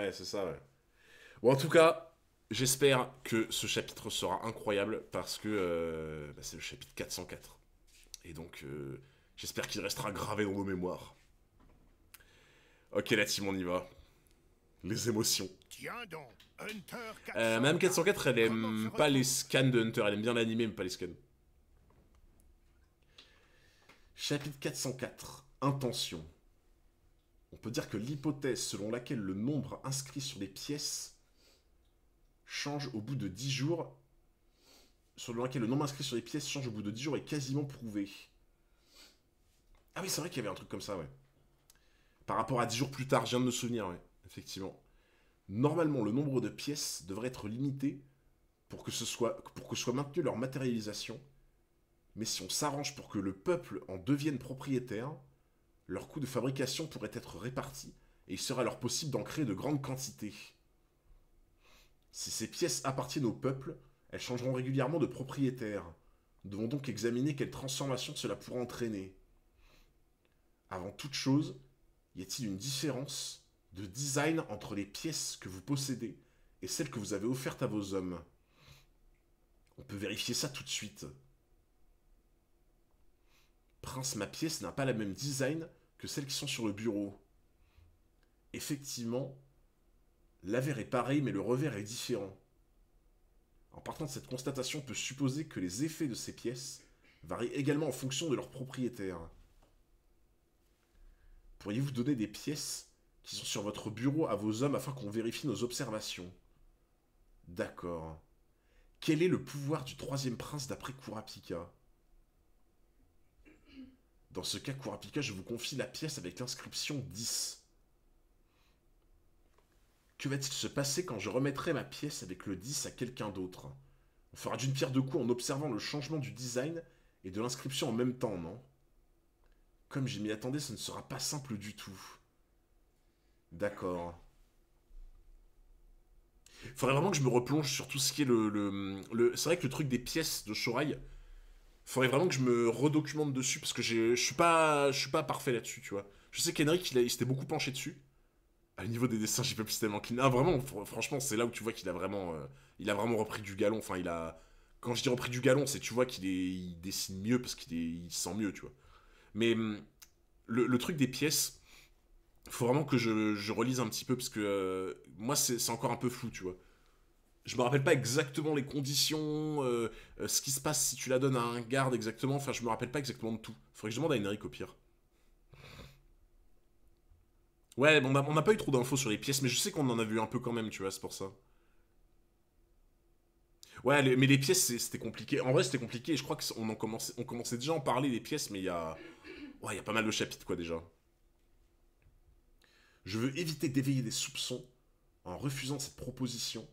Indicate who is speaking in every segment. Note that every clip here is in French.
Speaker 1: Ouais, c'est ça, ouais. Bon, en tout cas, j'espère que ce chapitre sera incroyable parce que bah, c'est le chapitre 404. Et donc, j'espère qu'il restera gravé dans nos mémoires. Ok, la team, on y va. Les émotions.
Speaker 2: Tiens donc, Hunter
Speaker 1: Madame
Speaker 2: 404,
Speaker 1: 404, elle
Speaker 2: comment se
Speaker 1: aime pas les
Speaker 2: retrouve?
Speaker 1: scans de Hunter. Elle aime bien l'animé, mais pas les scans. Chapitre 404. Intention. On peut dire que l'hypothèse selon laquelle le nombre inscrit sur les pièces change au bout de 10 jours, selon laquelle le nombre inscrit sur les pièces change au bout de 10 jours est quasiment prouvée. Ah oui, c'est vrai qu'il y avait un truc comme ça, ouais. Par rapport à 10 jours plus tard, je viens de me souvenir, ouais. Effectivement. Normalement, le nombre de pièces devrait être limité pour que soit maintenue leur matérialisation. Mais si on s'arrange pour que le peuple en devienne propriétaire, leur coût de fabrication pourrait être réparti et il serait alors possible d'en créer de grandes quantités. Si ces pièces appartiennent au peuple, elles changeront régulièrement de propriétaire. Nous devons donc examiner quelle transformation cela pourra entraîner. Avant toute chose, y a-t-il une différence de design entre les pièces que vous possédez et celles que vous avez offertes à vos hommes? On peut vérifier ça tout de suite. Prince, ma pièce n'a pas la même design que celles qui sont sur le bureau. Effectivement, l'avers est pareil mais le revers est différent. En partant de cette constatation, on peut supposer que les effets de ces pièces varient également en fonction de leur propriétaire. Pourriez-vous donner des pièces qui sont sur votre bureau à vos hommes afin qu'on vérifie nos observations? D'accord. Quel est le pouvoir du troisième prince d'après Kurapika? Dans ce cas, Kurapika, je vous confie la pièce avec l'inscription 10. Que va-t-il se passer quand je remettrai ma pièce avec le 10 à quelqu'un d'autre? On fera d'une pierre deux coups en observant le changement du design et de l'inscription en même temps, non? Comme je m'y attendais, ce ne sera pas simple du tout. D'accord. Faudrait vraiment que je me replonge sur tout ce qui est c'est vrai que le truc des pièces de Shorai, faudrait vraiment que je me redocumente dessus parce que je suis pas parfait là-dessus, tu vois. Je sais qu'Henrik, il s'était beaucoup penché dessus. À niveau des dessins, j'ai pas pu tellement clean. Ah, vraiment, franchement, c'est là où tu vois qu'il a vraiment repris du galon. Enfin, quand je dis repris du galon, c'est tu vois il dessine mieux parce il se sent mieux, tu vois. Mais le truc des pièces, faut vraiment que je relise un petit peu parce que moi, c'est encore un peu flou, tu vois. Je me rappelle pas exactement les conditions, ce qui se passe si tu la donnes à un garde exactement. Enfin, je me rappelle pas exactement de tout. Faudrait que je demande à Henrik au pire. Ouais, bon, on n'a pas eu trop d'infos sur les pièces, mais je sais qu'on en a vu un peu quand même, tu vois, c'est pour ça. Ouais, mais les pièces, c'était compliqué. En vrai, c'était compliqué. Et je crois on commençait déjà à en parler des pièces, mais ouais, il y a pas mal de chapitres, quoi, déjà. Je veux éviter d'éveiller des soupçons en refusant cette proposition.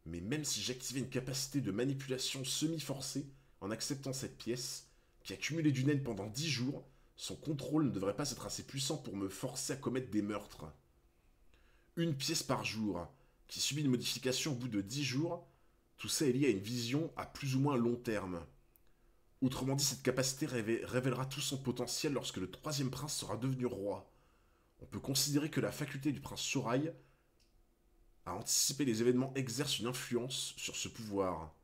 Speaker 1: Mais même si j'activais une capacité de manipulation semi-forcée en acceptant cette pièce, qui a cumulé du naine pendant 10 jours, son contrôle ne devrait pas être assez puissant pour me forcer à commettre des meurtres. Une pièce par jour, qui subit une modification au bout de 10 jours, tout ça est lié à une vision à plus ou moins long terme. Autrement dit, cette capacité révélera tout son potentiel lorsque le troisième prince sera devenu roi. On peut considérer que la faculté du prince Sorail à anticiper les événements exerce une influence sur ce pouvoir.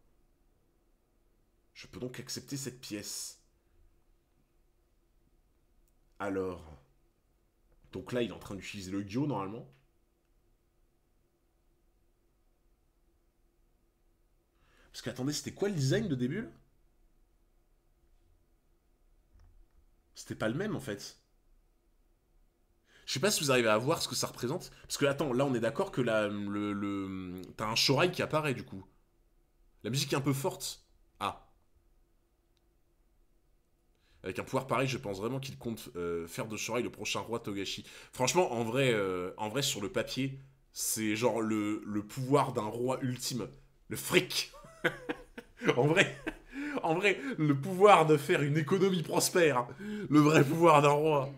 Speaker 1: Je peux donc accepter cette pièce. Alors, donc là, il est en train d'utiliser le Gyo normalement. Parce qu'attendez, c'était quoi le design de début là? C'était pas le même en fait. Je sais pas si vous arrivez à voir ce que ça représente. Parce que attends, là on est d'accord que t'as un Shorai qui apparaît du coup. La musique est un peu forte. Ah. Avec un pouvoir pareil, je pense vraiment qu'il compte faire de Shorai le prochain roi Togashi. Franchement, en vrai sur le papier, c'est genre le pouvoir d'un roi ultime. Le fric. En vrai, en vrai, le pouvoir de faire une économie prospère. Le vrai pouvoir d'un roi.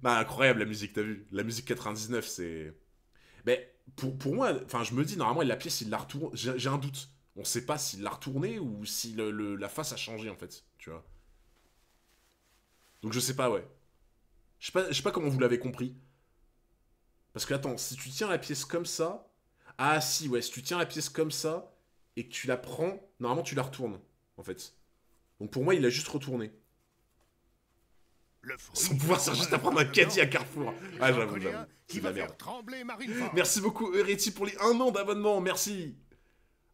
Speaker 1: Bah, incroyable la musique, t'as vu? La musique 99, c'est. Mais pour moi, enfin, je me dis, normalement, la pièce, il l'a retourné. J'ai un doute. On sait pas s'il l'a retourné ou si la face a changé, en fait. Tu vois. Donc je sais pas, ouais. Je sais pas comment vous l'avez compris. Parce que attends, si tu tiens la pièce comme ça... Ah si, ouais, si tu tiens la pièce comme ça, et que tu la prends, normalement tu la retournes, en fait. Donc pour moi, il a juste retourné.
Speaker 2: Le fruit
Speaker 1: Son pouvoir sert juste à prendre un caddie à Carrefour. Ah,
Speaker 2: J'en
Speaker 1: j'avoue,
Speaker 2: connais
Speaker 1: j'avoue.
Speaker 2: un
Speaker 1: C'est
Speaker 2: qui
Speaker 1: de la
Speaker 2: va
Speaker 1: merde.
Speaker 2: faire trembler Marineford.
Speaker 1: Merci beaucoup, Euretti, pour les 1 an d'abonnement, merci.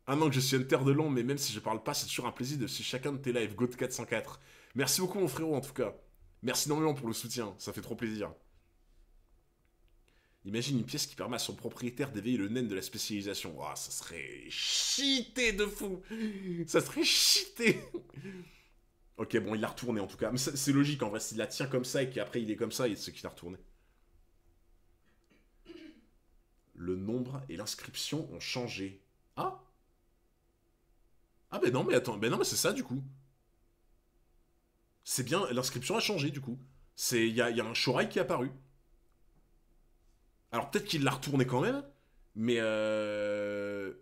Speaker 1: 1 an que je suis Hunter de long, mais même si je parle pas, c'est toujours un plaisir de suivre chacun de tes lives. GOAT404. Merci beaucoup, mon frérot, en tout cas. Merci énormément pour le soutien, ça fait trop plaisir. Imagine une pièce qui permet à son propriétaire d'éveiller le naine de la spécialisation. Oh, ça serait cheaté de fou. Ça serait cheaté. Ok, bon, il l'a retourné en tout cas. Mais c'est logique en vrai, s'il la tient comme ça et qu'après il est comme ça, c'est qu'il l'a retourné. Le nombre et l'inscription ont changé. Ah. Ah ben non, mais attends, ben non, mais c'est ça du coup. C'est bien, l'inscription a changé du coup. Il y a un Shorai qui est apparu. Alors peut-être qu'il l'a retourné quand même, mais la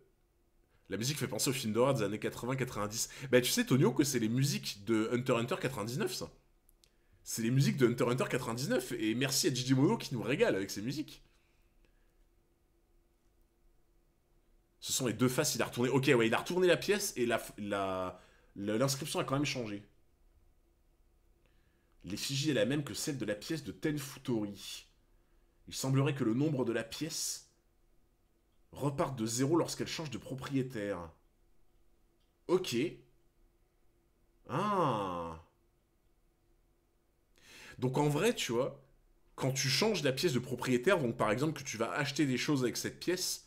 Speaker 1: musique fait penser aux films d'horreur des années 80-90. Bah tu sais Tonio que c'est les musiques de Hunter x Hunter 99 ça. C'est les musiques de Hunter x Hunter 99 et merci à Digimono qui nous régale avec ses musiques. Ce sont les deux faces, il a retourné... Ok ouais, il a retourné la pièce et l'inscription a quand même changé. L'effigie est la même que celle de la pièce de Tenfutori. Il semblerait que le nombre de la pièce reparte de 0 lorsqu'elle change de propriétaire. Ok. Ah. Donc en vrai, tu vois, quand tu changes la pièce de propriétaire, donc par exemple que tu vas acheter des choses avec cette pièce,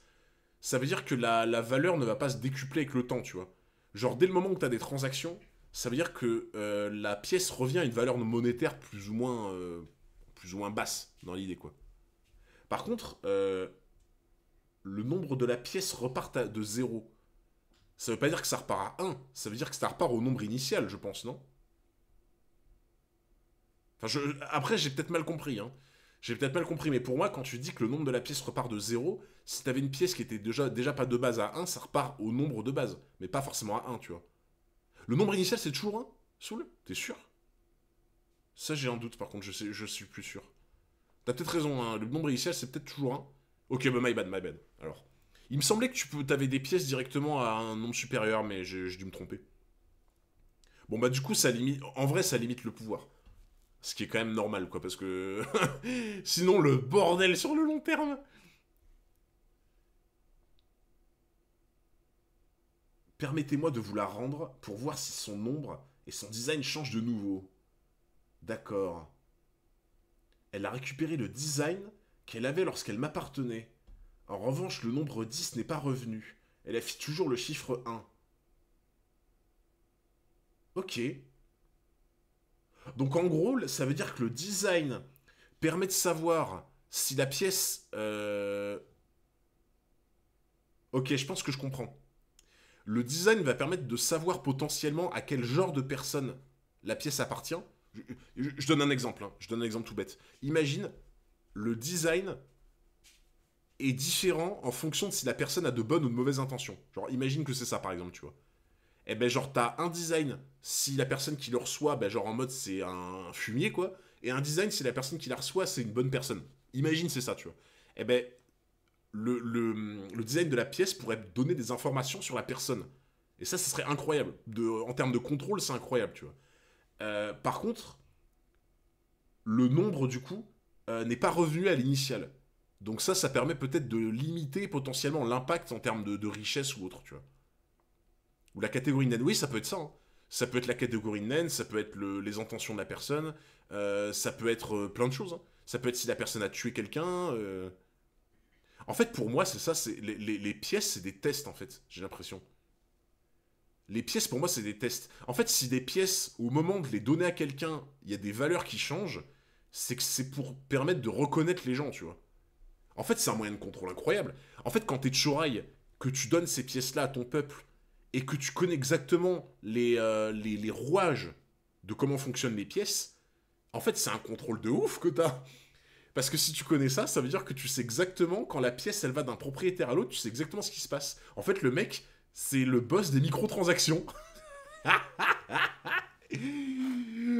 Speaker 1: ça veut dire que la valeur ne va pas se décupler avec le temps, tu vois. Genre dès le moment où tu as des transactions, ça veut dire que la pièce revient à une valeur monétaire plus ou moins basse dans l'idée, quoi. Par contre, le nombre de la pièce repart de 0. Ça veut pas dire que ça repart à 1, ça veut dire que ça repart au nombre initial, je pense, non? Enfin, après, j'ai peut-être mal compris, hein. J'ai peut-être mal compris, mais pour moi, quand tu dis que le nombre de la pièce repart de 0, si t'avais une pièce qui était déjà pas de base à 1, ça repart au nombre de base, mais pas forcément à 1, tu vois. Le nombre initial, c'est toujours 1, Soul? T'es sûr? Ça, j'ai un doute, par contre, je suis plus sûr. T'as peut-être raison, hein. Le nombre initial, c'est peut-être toujours 1. Ok, bah my bad, my bad. Alors. Il me semblait que t'avais des pièces directement à un nombre supérieur, mais j'ai dû me tromper. Bon bah du coup, ça limite... En vrai, ça limite le pouvoir. Ce qui est quand même normal, quoi, parce que... Sinon, le bordel sur le long terme. Permettez-moi de vous la rendre pour voir si son nombre et son design changent de nouveau. D'accord. Elle a récupéré le design qu'elle avait lorsqu'elle m'appartenait. En revanche, le nombre 10 n'est pas revenu. Elle affiche toujours le chiffre 1. Ok. Donc en gros, ça veut dire que le design permet de savoir si la pièce... Ok, je pense que je comprends. Le design va permettre de savoir potentiellement à quel genre de personne la pièce appartient. Je donne un exemple, hein. Je donne un exemple tout bête. Imagine, le design est différent en fonction de si la personne a de bonnes ou de mauvaises intentions. Genre, imagine que c'est ça, par exemple, tu vois. Et ben, genre, t'as un design si la personne qui le reçoit, ben, genre, en mode, c'est un fumier, quoi. Et un design si la personne qui la reçoit, c'est une bonne personne. Imagine, c'est ça, tu vois. Et ben, le design de la pièce pourrait donner des informations sur la personne. Et ça serait incroyable. En termes de contrôle, c'est incroyable, tu vois. Par contre, le nombre, du coup, n'est pas revenu à l'initial. Donc ça permet peut-être de limiter potentiellement l'impact en termes de richesse ou autre, tu vois. Ou la catégorie naine. Oui, ça peut être ça, hein. Ça peut être la catégorie naine, ça peut être les intentions de la personne, ça peut être plein de choses, hein. Ça peut être si la personne a tué quelqu'un. En fait, pour moi, c'est ça, c'est les pièces, c'est des tests, en fait, j'ai l'impression. Les pièces, pour moi, c'est des tests. En fait, si des pièces, au moment de les donner à quelqu'un, il y a des valeurs qui changent, c'est que c'est pour permettre de reconnaître les gens, tu vois. En fait, c'est un moyen de contrôle incroyable. En fait, quand t'es Chorai, que tu donnes ces pièces-là à ton peuple, et que tu connais exactement les rouages de comment fonctionnent les pièces, en fait, c'est un contrôle de ouf que t'as. Parce que si tu connais ça, ça veut dire que tu sais exactement quand la pièce, elle va d'un propriétaire à l'autre, tu sais exactement ce qui se passe. En fait, le mec, c'est le boss des microtransactions.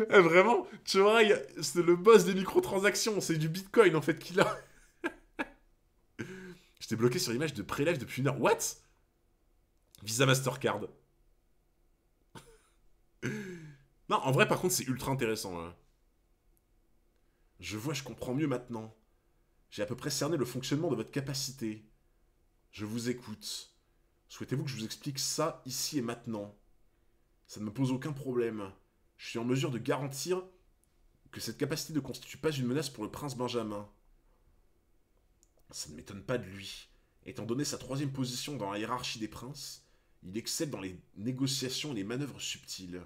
Speaker 1: Eh, vraiment, tu vois, c'est le boss des microtransactions, c'est du bitcoin en fait qu'il a. J'étais bloqué sur l'image de prélève depuis une heure. What? Visa Mastercard. Non, en vrai, par contre, c'est ultra intéressant. Hein. Je vois, je comprends mieux maintenant. J'ai à peu près cerné le fonctionnement de votre capacité. Je vous écoute. Souhaitez-vous que je vous explique ça ici et maintenant? Ça ne me pose aucun problème. Je suis en mesure de garantir que cette capacité ne constitue pas une menace pour le prince Benjamin. Ça ne m'étonne pas de lui. Étant donné sa troisième position dans la hiérarchie des princes, il excelle dans les négociations et les manœuvres subtiles.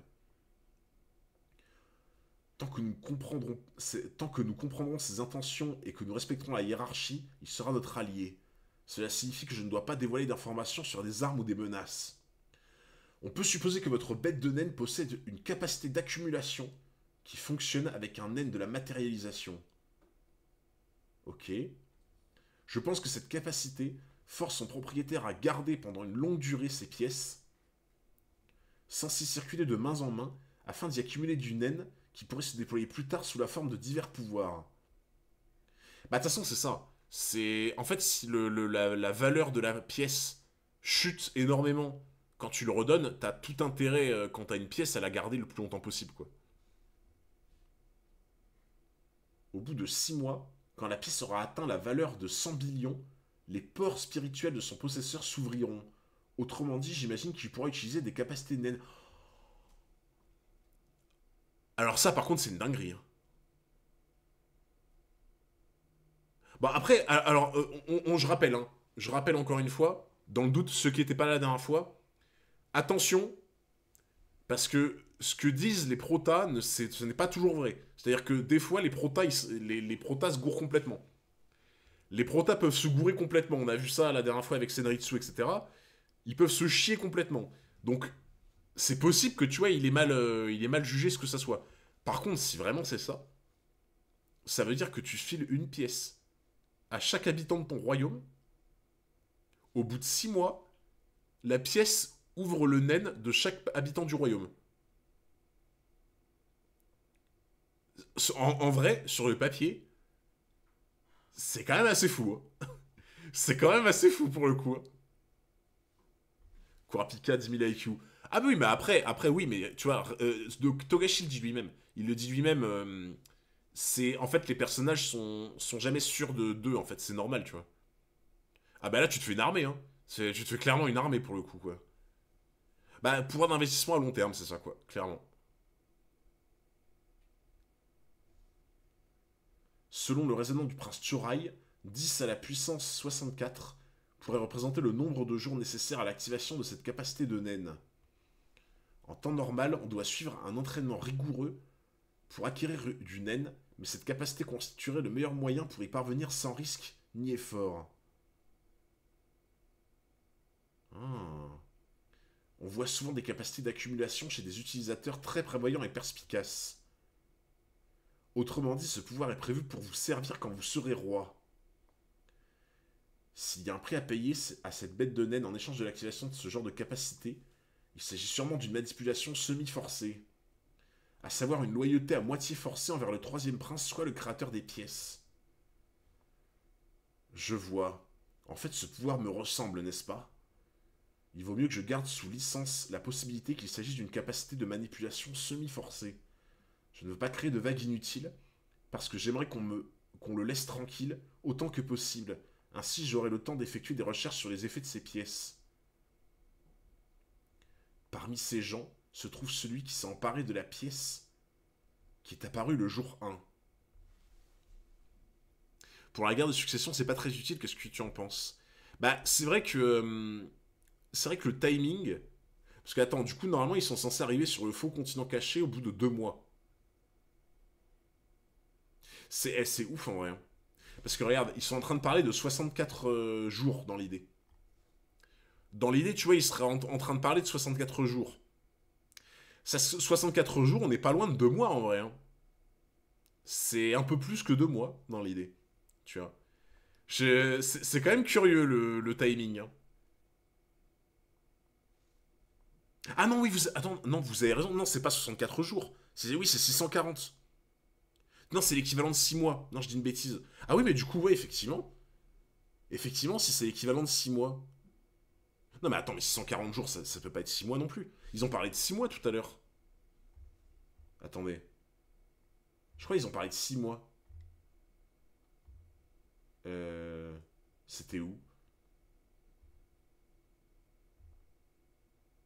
Speaker 1: Tant que nous comprendrons ses intentions et que nous respecterons la hiérarchie, il sera notre allié. Cela signifie que je ne dois pas dévoiler d'informations sur des armes ou des menaces. On peut supposer que votre bête de naine possède une capacité d'accumulation qui fonctionne avec un naine de la matérialisation. Ok. Je pense que cette capacité force son propriétaire à garder pendant une longue durée ses pièces, sans s'y circuler de main en main, afin d'y accumuler du naine qui pourrait se déployer plus tard sous la forme de divers pouvoirs. Bah de toute façon c'est ça. C'est en fait si la valeur de la pièce chute énormément quand tu le redonnes, t'as tout intérêt quand t'as une pièce à la garder le plus longtemps possible quoi. Au bout de 6 mois, quand la pièce aura atteint la valeur de 100 billions, les pores spirituels de son possesseur s'ouvriront. Autrement dit, j'imagine qu'il pourra utiliser des capacités naines. Alors ça par contre c'est une dinguerie. Hein. Bon après, alors je rappelle, hein, je rappelle encore une fois, dans le doute, ceux qui n'étaient pas là la dernière fois, attention, parce que ce que disent les protas, ce n'est pas toujours vrai. C'est-à-dire que des fois, les protas, les protas se gourrent complètement. Les protas peuvent se gourer complètement. On a vu ça la dernière fois avec Senritsu, etc. Ils peuvent se chier complètement. Donc, c'est possible que, tu vois, il est mal jugé ce que ça soit. Par contre, si vraiment c'est ça, ça veut dire que tu files une pièce à chaque habitant de ton royaume. Au bout de 6 mois, la pièce ouvre le naine de chaque habitant du royaume. En vrai, sur le papier, c'est quand même assez fou. Hein. C'est quand même assez fou pour le coup. Hein. Kurapika, 10 000 IQ. Ah bah oui, mais après oui, mais tu vois, Togashi le dit lui-même. Il le dit lui-même, c'est... En fait, les personnages sont jamais sûrs d'eux, en fait, c'est normal, tu vois. Ah bah là, tu te fais une armée, hein. Tu te fais clairement une armée, pour le coup, quoi. Bah, pouvoir d'investissement à long terme, c'est ça, quoi, clairement. Selon le raisonnement du prince Chorai, 10 à la puissance 64 pourrait représenter le nombre de jours nécessaires à l'activation de cette capacité de naine. En temps normal, on doit suivre un entraînement rigoureux pour acquérir du naine, mais cette capacité constituerait le meilleur moyen pour y parvenir sans risque ni effort. Ah. On voit souvent des capacités d'accumulation chez des utilisateurs très prévoyants et perspicaces. Autrement dit, ce pouvoir est prévu pour vous servir quand vous serez roi. S'il y a un prix à payer à cette bête de naine en échange de l'activation de ce genre de capacité, il s'agit sûrement d'une manipulation semi-forcée, à savoir une loyauté à moitié forcée envers le troisième prince, soit le créateur des pièces. Je vois. En fait, ce pouvoir me ressemble, n'est-ce pas? Il vaut mieux que je garde sous licence la possibilité qu'il s'agisse d'une capacité de manipulation semi-forcée. Je ne veux pas créer de vagues inutiles, parce que j'aimerais qu'on le laisse tranquille autant que possible. Ainsi, j'aurai le temps d'effectuer des recherches sur les effets de ces pièces. Parmi ces gens se trouve celui qui s'est emparé de la pièce qui est apparue le jour 1. Pour la guerre de succession, c'est pas très utile, qu'est-ce que tu en penses? Bah, c'est vrai que le timing... Parce que, attends, du coup, normalement, ils sont censés arriver sur le faux continent caché au bout de 2 mois. C'est ouf, en vrai. Hein. Parce que, regarde, ils sont en train de parler de 64 jours dans l'idée. Dans l'idée, tu vois, ils seraient en train de parler de 64 jours. Ça, 64 jours, on n'est pas loin de 2 mois, en vrai. Hein. C'est un peu plus que 2 mois, dans l'idée. Tu vois. C'est quand même curieux, le timing. Hein. Ah non, oui, attends, non, vous avez raison. Non, c'est pas 64 jours. Oui, c'est 640. Non, c'est l'équivalent de 6 mois. Non, je dis une bêtise. Ah oui, mais du coup, ouais, effectivement. Effectivement, si c'est l'équivalent de 6 mois. Non, mais attends, mais 640 jours, ça peut pas être 6 mois non plus. Ils ont parlé de 6 mois tout à l'heure. Attendez. Je crois qu'ils ont parlé de 6 mois. Euh... C'était où?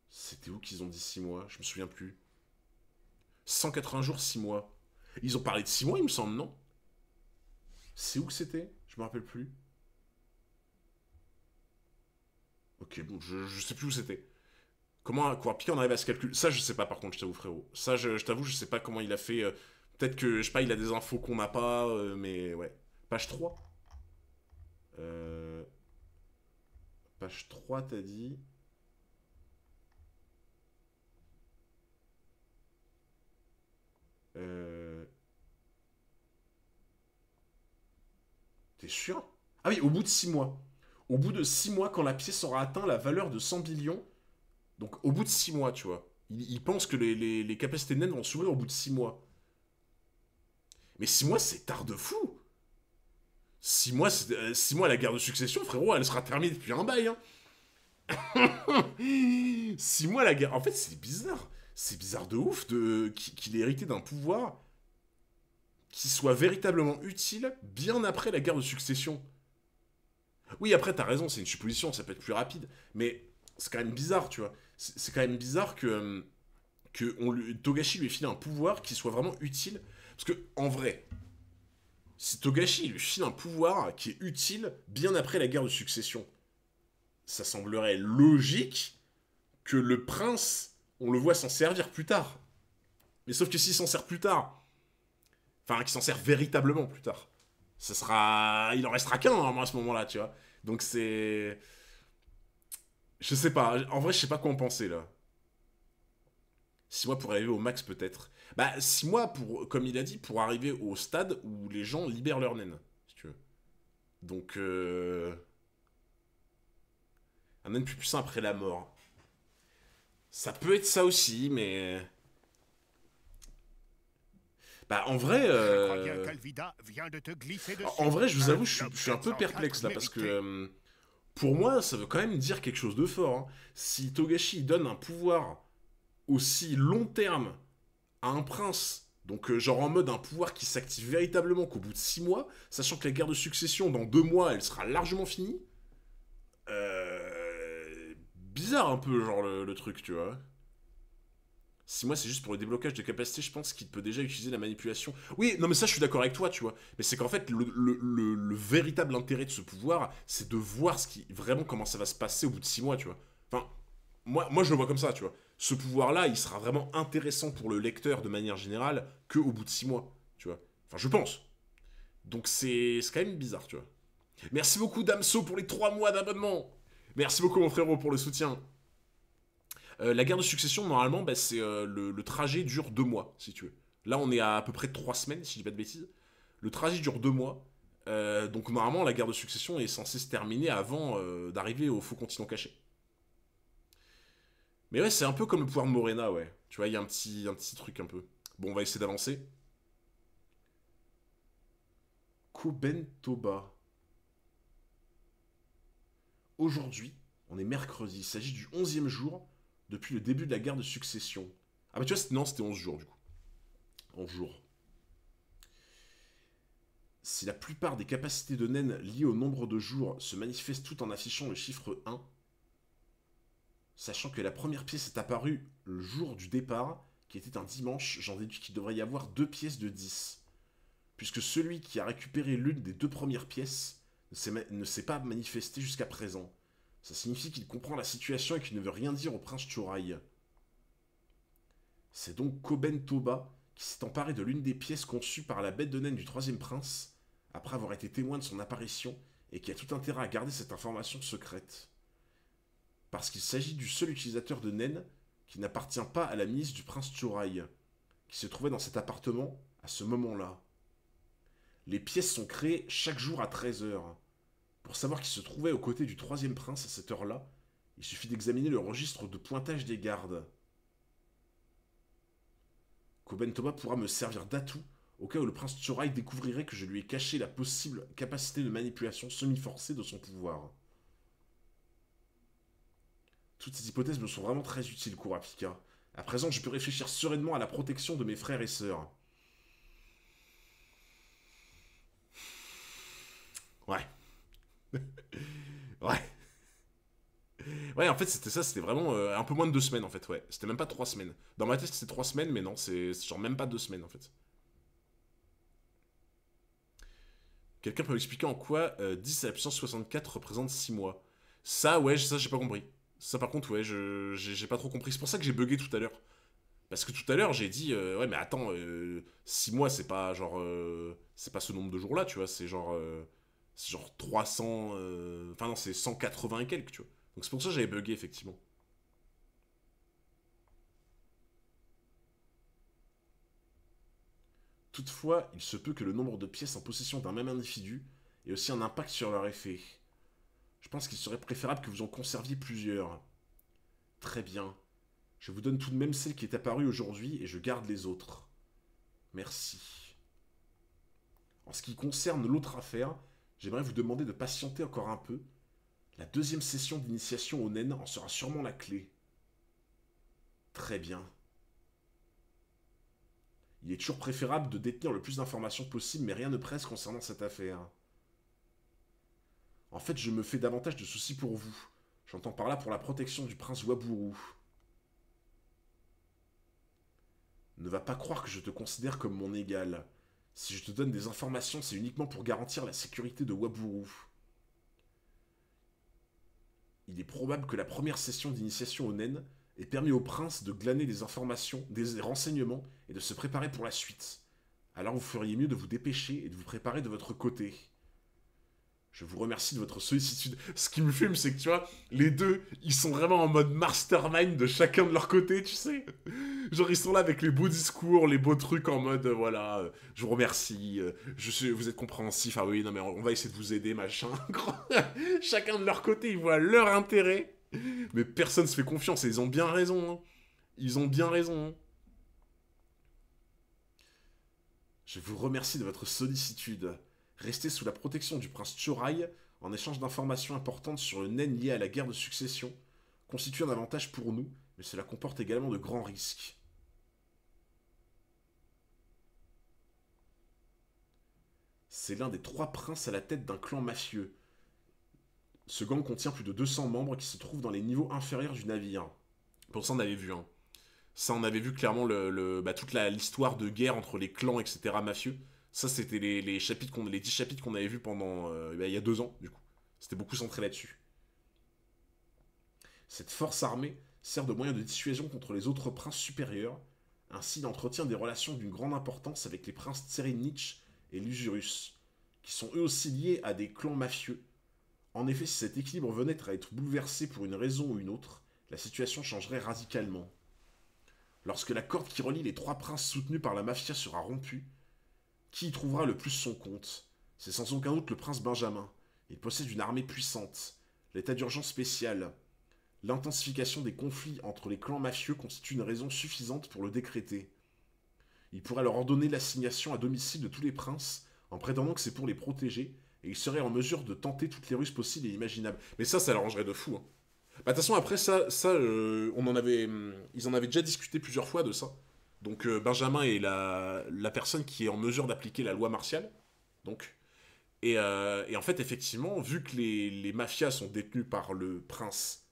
Speaker 1: C'était où qu'ils ont dit 6 mois? Je me souviens plus. 180 jours, 6 mois. Ils ont parlé de 6 mois, il me semble, non? C'est où que c'était? Je me rappelle plus. Ok, bon, je sais plus où c'était. Comment Coureur Piqué on arrive à ce calcul? Ça, je sais pas, par contre, je t'avoue, frérot. Ça, je t'avoue, je sais pas comment il a fait. Peut-être que, je sais pas, il a des infos qu'on n'a pas, mais ouais. Page 3. Euh, Page 3, t'as dit. Euh, T'es sûr? Ah oui, au bout de 6 mois. Au bout de 6 mois, quand la pièce aura atteint la valeur de 100 billions, donc au bout de 6 mois, tu vois. Il pense que les capacités naines vont s'ouvrir au bout de 6 mois. Mais 6 mois, c'est tard de fou. 6 mois, 6 mois, la guerre de succession, frérot, elle sera terminée depuis un bail. Hein. 6 mois, la guerre. En fait, c'est bizarre. C'est bizarre de ouf qu'il ait hérité d'un pouvoir qui soit véritablement utile bien après la guerre de succession. Oui, après, t'as raison, c'est une supposition, ça peut être plus rapide. Mais c'est quand même bizarre, tu vois. C'est quand même bizarre que Togashi lui file un pouvoir qui soit vraiment utile. Parce que, en vrai, si Togashi lui file un pouvoir qui est utile bien après la guerre de succession, ça semblerait logique que le prince, on le voit s'en servir plus tard. Mais sauf que s'il s'en sert plus tard, enfin, qu'il s'en sert véritablement plus tard, ça sera. Il en restera qu'un, normalement, à ce moment-là, tu vois. Donc c'est. Je sais pas, en vrai, je sais pas quoi en penser, là. 6 mois pour arriver au max, peut-être. Bah, 6 mois, pour, comme il a dit, pour arriver au stade où les gens libèrent leur naine, si tu veux. Donc, un naine plus puissant après la mort. Ça peut être ça aussi, mais. Bah, en vrai.
Speaker 2: Je crois bien qu'Alvida vient de te glisser
Speaker 1: En
Speaker 2: dessus.
Speaker 1: vrai, je vous avoue, je suis un peu
Speaker 2: 704
Speaker 1: perplexe là, parce que.
Speaker 2: mérité.
Speaker 1: Pour moi, ça veut quand même dire quelque chose de fort. Hein. Si Togashi donne un pouvoir aussi long terme à un prince, donc genre en mode un pouvoir qui s'active véritablement qu'au bout de 6 mois, sachant que la guerre de succession, dans 2 mois, elle sera largement finie. Bizarre un peu, genre le truc, tu vois. 6 mois, c'est juste pour le déblocage de capacité, je pense qu'il peut déjà utiliser la manipulation. Oui, non, mais ça, je suis d'accord avec toi, tu vois. Mais c'est qu'en fait, le véritable intérêt de ce pouvoir, c'est de voir vraiment comment ça va se passer au bout de 6 mois, tu vois. Enfin, moi, je le vois comme ça, tu vois. Ce pouvoir-là, il sera vraiment intéressant pour le lecteur de manière générale que au bout de 6 mois, tu vois. Enfin, je pense. Donc, c'est quand même bizarre, tu vois. Merci beaucoup, Damso, pour les 3 mois d'abonnement. Merci beaucoup, mon frérot, pour le soutien. La guerre de succession, normalement, bah, c'est le trajet dure 2 mois, si tu veux. Là, on est à peu près 3 semaines, si je dis pas de bêtises. Le trajet dure 2 mois. Donc, normalement, la guerre de succession est censée se terminer avant d'arriver au faux continent caché. Mais ouais, c'est un peu comme le pouvoir de Morena, ouais. Tu vois, il y a un petit truc un peu. Bon, on va essayer d'avancer. Koben Toba. Aujourd'hui, on est mercredi. Il s'agit du 11e jour depuis le début de la guerre de succession. Ah bah tu vois, non, c'était 11 jours du coup. 11 jours. Si la plupart des capacités de naine liées au nombre de jours se manifestent tout en affichant le chiffre 1, sachant que la première pièce est apparue le jour du départ, qui était un dimanche, j'en déduis qu'il devrait y avoir 2 pièces de 10. Puisque celui qui a récupéré l'une des 2 premières pièces ne s'est pas manifesté jusqu'à présent. Ça signifie qu'il comprend la situation et qu'il ne veut rien dire au prince Chorai. C'est donc Koben Toba qui s'est emparé de l'une des pièces conçues par la bête de naine du troisième prince, après avoir été témoin de son apparition, et qui a tout intérêt à garder cette information secrète. Parce qu'il s'agit du seul utilisateur de naine qui n'appartient pas à la milice du prince Chorai, qui se trouvait dans cet appartement à ce moment-là. Les pièces sont créées chaque jour à 13 heures. Pour savoir qui se trouvait aux côtés du troisième prince à cette heure-là, il suffit d'examiner le registre de pointage des gardes. qu'Oben Toba pourra me servir d'atout au cas où le prince Tchorai découvrirait que je lui ai caché la possible capacité de manipulation semi-forcée de son pouvoir. Toutes ces hypothèses me sont vraiment très utiles, Kurapika. À présent, je peux réfléchir sereinement à la protection de mes frères et sœurs. Ouais. Ouais. Ouais, en fait, c'était ça, c'était vraiment un peu moins de 2 semaines, en fait, ouais. C'était même pas 3 semaines. Dans ma tête, c'était 3 semaines, mais non, c'est genre même pas 2 semaines, en fait. Quelqu'un peut m'expliquer en quoi 10 à la puissance 64 représente 6 mois? Ça, ouais, ça, j'ai pas compris. Ça, par contre, ouais, j'ai pas trop compris. C'est pour ça que j'ai bugué tout à l'heure. Parce que tout à l'heure, j'ai dit, ouais, mais attends, 6 mois, c'est pas genre. C'est pas ce nombre de jours-là, tu vois, c'est genre 300. Enfin, non, c'est 180 et quelques, tu vois. Donc c'est pour ça que j'avais bugué, effectivement. Toutefois, il se peut que le nombre de pièces en possession d'un même individu ait aussi un impact sur leur effet. Je pense qu'il serait préférable que vous en conserviez plusieurs. Très bien. Je vous donne tout de même celle qui est apparue aujourd'hui et je garde les autres. Merci. En ce qui concerne l'autre affaire, j'aimerais vous demander de patienter encore un peu. La deuxième session d'initiation au naine en sera sûrement la clé. Très bien. Il est toujours préférable de détenir le plus d'informations possible, mais rien ne presse concernant cette affaire. En fait, je me fais davantage de soucis pour vous. J'entends par là pour la protection du prince Waburu. Ne va pas croire que je te considère comme mon égal. Si je te donne des informations, c'est uniquement pour garantir la sécurité de Waburu. Il est probable que la première session d'initiation au naine ait permis au prince de glaner des informations, des renseignements et de se préparer pour la suite. Alors vous feriez mieux de vous dépêcher et de vous préparer de votre côté. Je vous remercie de votre sollicitude. Ce qui me fume, c'est que tu vois, les deux, ils sont vraiment en mode mastermind de chacun de leur côté, tu sais. Genre, ils sont là avec les beaux discours, les beaux trucs en mode, voilà, je vous remercie, vous êtes compréhensif, ah oui, non mais on va essayer de vous aider, machin. Chacun de leur côté, ils voient leur intérêt. Mais personne se fait confiance et ils ont bien raison. Hein. Ils ont bien raison. Hein. Je vous remercie de votre sollicitude. Restez sous la protection du prince Tchorai en échange d'informations importantes sur le naine lié à la guerre de succession constitue un avantage pour nous, mais cela comporte également de grands risques. C'est l'un des 3 princes à la tête d'un clan mafieux. Ce gang contient plus de 200 membres qui se trouvent dans les niveaux inférieurs du navire. Pour ça, on avait vu, hein. Ça, on avait vu clairement toute l'histoire de guerre entre les clans, etc., mafieux. Ça, c'était les 10 chapitres qu'on avait vus pendant il y a 2 ans, du coup. C'était beaucoup centré là-dessus. Cette force armée sert de moyen de dissuasion contre les autres princes supérieurs. Ainsi, il entretient des relations d'une grande importance avec les princes Tserinich et Lusurus, qui sont eux aussi liés à des clans mafieux. En effet, si cet équilibre venait à être bouleversé pour une raison ou une autre, la situation changerait radicalement. Lorsque la corde qui relie les 3 princes soutenus par la mafia sera rompue, qui y trouvera le plus son compte? C'est sans aucun doute le prince Benjamin. Il possède une armée puissante. L'état d'urgence spécial. L'intensification des conflits entre les clans mafieux constitue une raison suffisante pour le décréter. Il pourrait leur ordonner l'assignation à domicile de tous les princes en prétendant que c'est pour les protéger, et il serait en mesure de tenter toutes les ruses possibles et imaginables. Mais ça l'arrangerait de fou. Hein. Bah, de toute façon, après, ils en avaient déjà discuté plusieurs fois de ça. Donc, Benjamin est la personne qui est en mesure d'appliquer la loi martiale. Donc. Et en fait, effectivement, vu que les mafias sont détenues par le prince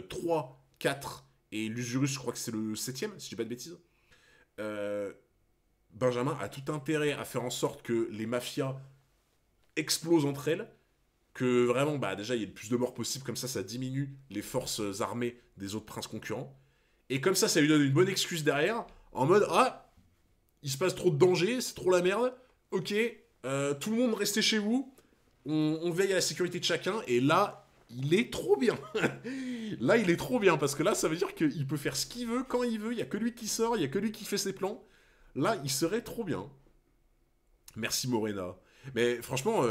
Speaker 1: 3, 4 et l'Usurus, je crois que c'est le 7ème, si je dis pas de bêtises, Benjamin a tout intérêt à faire en sorte que les mafias explosent entre elles, que vraiment, bah déjà, il y ait le plus de morts possible, comme ça diminue les forces armées des autres princes concurrents. Et comme ça lui donne une bonne excuse derrière, en mode, ah, il se passe trop de danger, c'est trop la merde, ok, tout le monde restez chez vous, on veille à la sécurité de chacun, et là, il est trop bien. Là, il est trop bien, parce que là, ça veut dire qu'il peut faire ce qu'il veut, quand il veut, il n'y a que lui qui sort, il n'y a que lui qui fait ses plans. Là, il serait trop bien. Merci Morena. Mais franchement,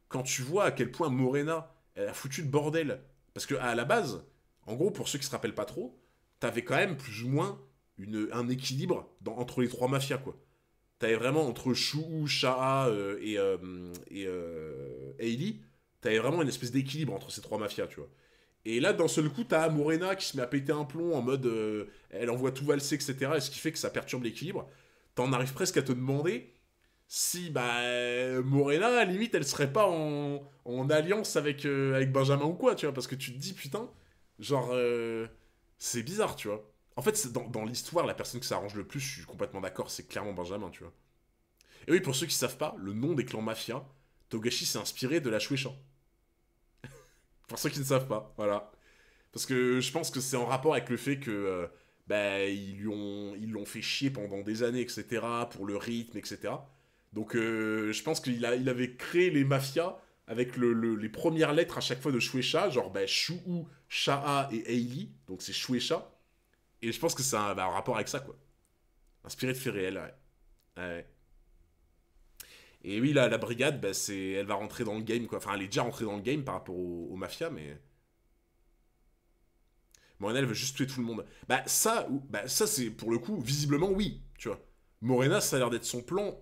Speaker 1: quand tu vois à quel point Morena, elle a foutu le bordel, parce que à la base, en gros, pour ceux qui se rappellent pas trop, t'avais quand même plus ou moins un équilibre entre les trois mafias, quoi. T'avais vraiment entre Shu, Shaha et Hailey, t'avais vraiment une espèce d'équilibre entre ces trois mafias, tu vois. Et là, d'un seul coup, t'as Morena qui se met à péter un plomb en mode elle envoie tout valser, etc. Et ce qui fait que ça perturbe l'équilibre. T'en arrives presque à te demander si Morena, à la limite, elle serait pas en alliance avec Benjamin ou quoi, tu vois. Parce que tu te dis, putain, genre, c'est bizarre, tu vois. En fait, dans l'histoire, la personne que ça arrange le plus, je suis complètement d'accord, c'est clairement Benjamin, tu vois. Et oui, pour ceux qui savent pas, le nom des clans mafia, Togashi s'est inspiré de la Shueisha. Pour ceux qui ne savent pas, voilà. Parce que je pense que c'est en rapport avec le fait que ils l'ont fait chier pendant des années, etc. pour le rythme, etc. Donc je pense il avait créé les mafias avec les premières lettres à chaque fois de Shueisha, genre Shu, Shaha et Hailey, donc c'est Shueisha. Et je pense que c'est un rapport avec ça, quoi. Inspiré de faits réels, ouais. Ouais. Et oui, la brigade, elle va rentrer dans le game, quoi. Enfin, elle est déjà rentrée dans le game par rapport aux mafias, mais Morena, elle veut juste tuer tout le monde. Ça c'est pour le coup, visiblement, oui, tu vois. Morena, ça a l'air d'être son plan.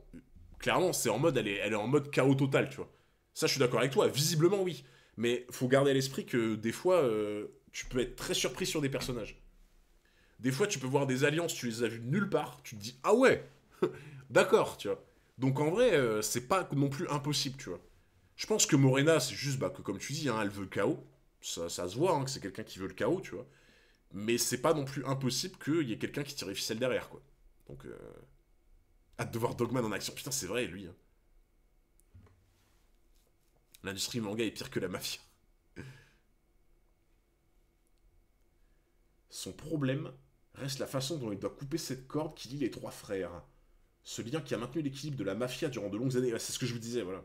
Speaker 1: Clairement, c'est en mode, elle est en mode chaos total, tu vois. Ça, je suis d'accord avec toi, visiblement, oui. Mais faut garder à l'esprit que des fois, tu peux être très surpris sur des personnages. Des fois, tu peux voir des alliances, tu les as vues de nulle part, tu te dis, ah ouais, d'accord, tu vois. Donc en vrai, c'est pas non plus impossible, tu vois. Je pense que Morena, c'est juste que, comme tu dis, hein, elle veut le chaos. Ça se voit hein, que c'est quelqu'un qui veut le chaos, tu vois. Mais c'est pas non plus impossible qu'il y ait quelqu'un qui tire les ficelles derrière, quoi. Donc, hâte de voir Dogman en action. Putain, c'est vrai, lui. Hein. L'industrie manga est pire que la mafia. Son problème reste la façon dont il doit couper cette corde qui lie les trois frères. Ce lien qui a maintenu l'équilibre de la mafia durant de longues années, c'est ce que je vous disais, voilà.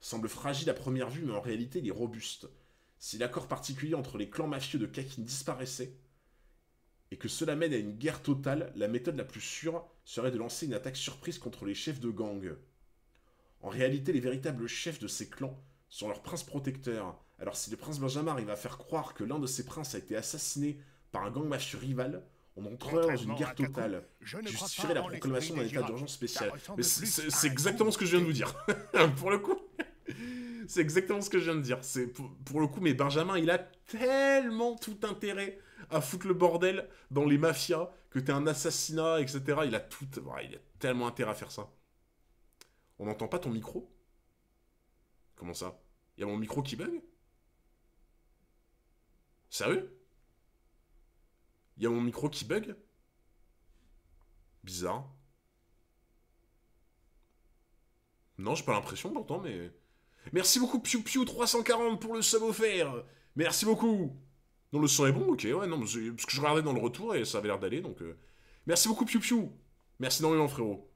Speaker 1: Semble fragile à première vue, mais en réalité, il est robuste. Si l'accord particulier entre les clans mafieux de Kakin disparaissait, et que cela mène à une guerre totale, la méthode la plus sûre serait de lancer une attaque surprise contre les chefs de gang. En réalité, les véritables chefs de ces clans sont leurs princes protecteurs. Alors si le prince Benjamin arrive à faire croire que l'un de ses princes a été assassiné par un gang mafieux rival, on entrerait dans une guerre totale, qui justifierait la proclamation d'un état d'urgence spécial. Mais c'est exactement ce que je viens de vous dire. Pour le coup, c'est exactement ce que je viens de dire. C'est pour le coup, mais Benjamin, il a tellement tout intérêt à foutre le bordel dans les mafias, que t'es un assassinat, etc. Il a tellement intérêt à faire ça. On n'entend pas ton micro? Comment ça? Il y a mon micro qui bug? Sérieux? Il y a mon micro qui bug? Bizarre. Non, j'ai pas l'impression pourtant, mais... Merci beaucoup Piu Piu 340 pour le sub offert. Merci beaucoup. Non, le son est bon, ok, ouais, non, parce que je regardais dans le retour et ça avait l'air d'aller, donc... Merci beaucoup Piu Piu. Merci énormément, frérot.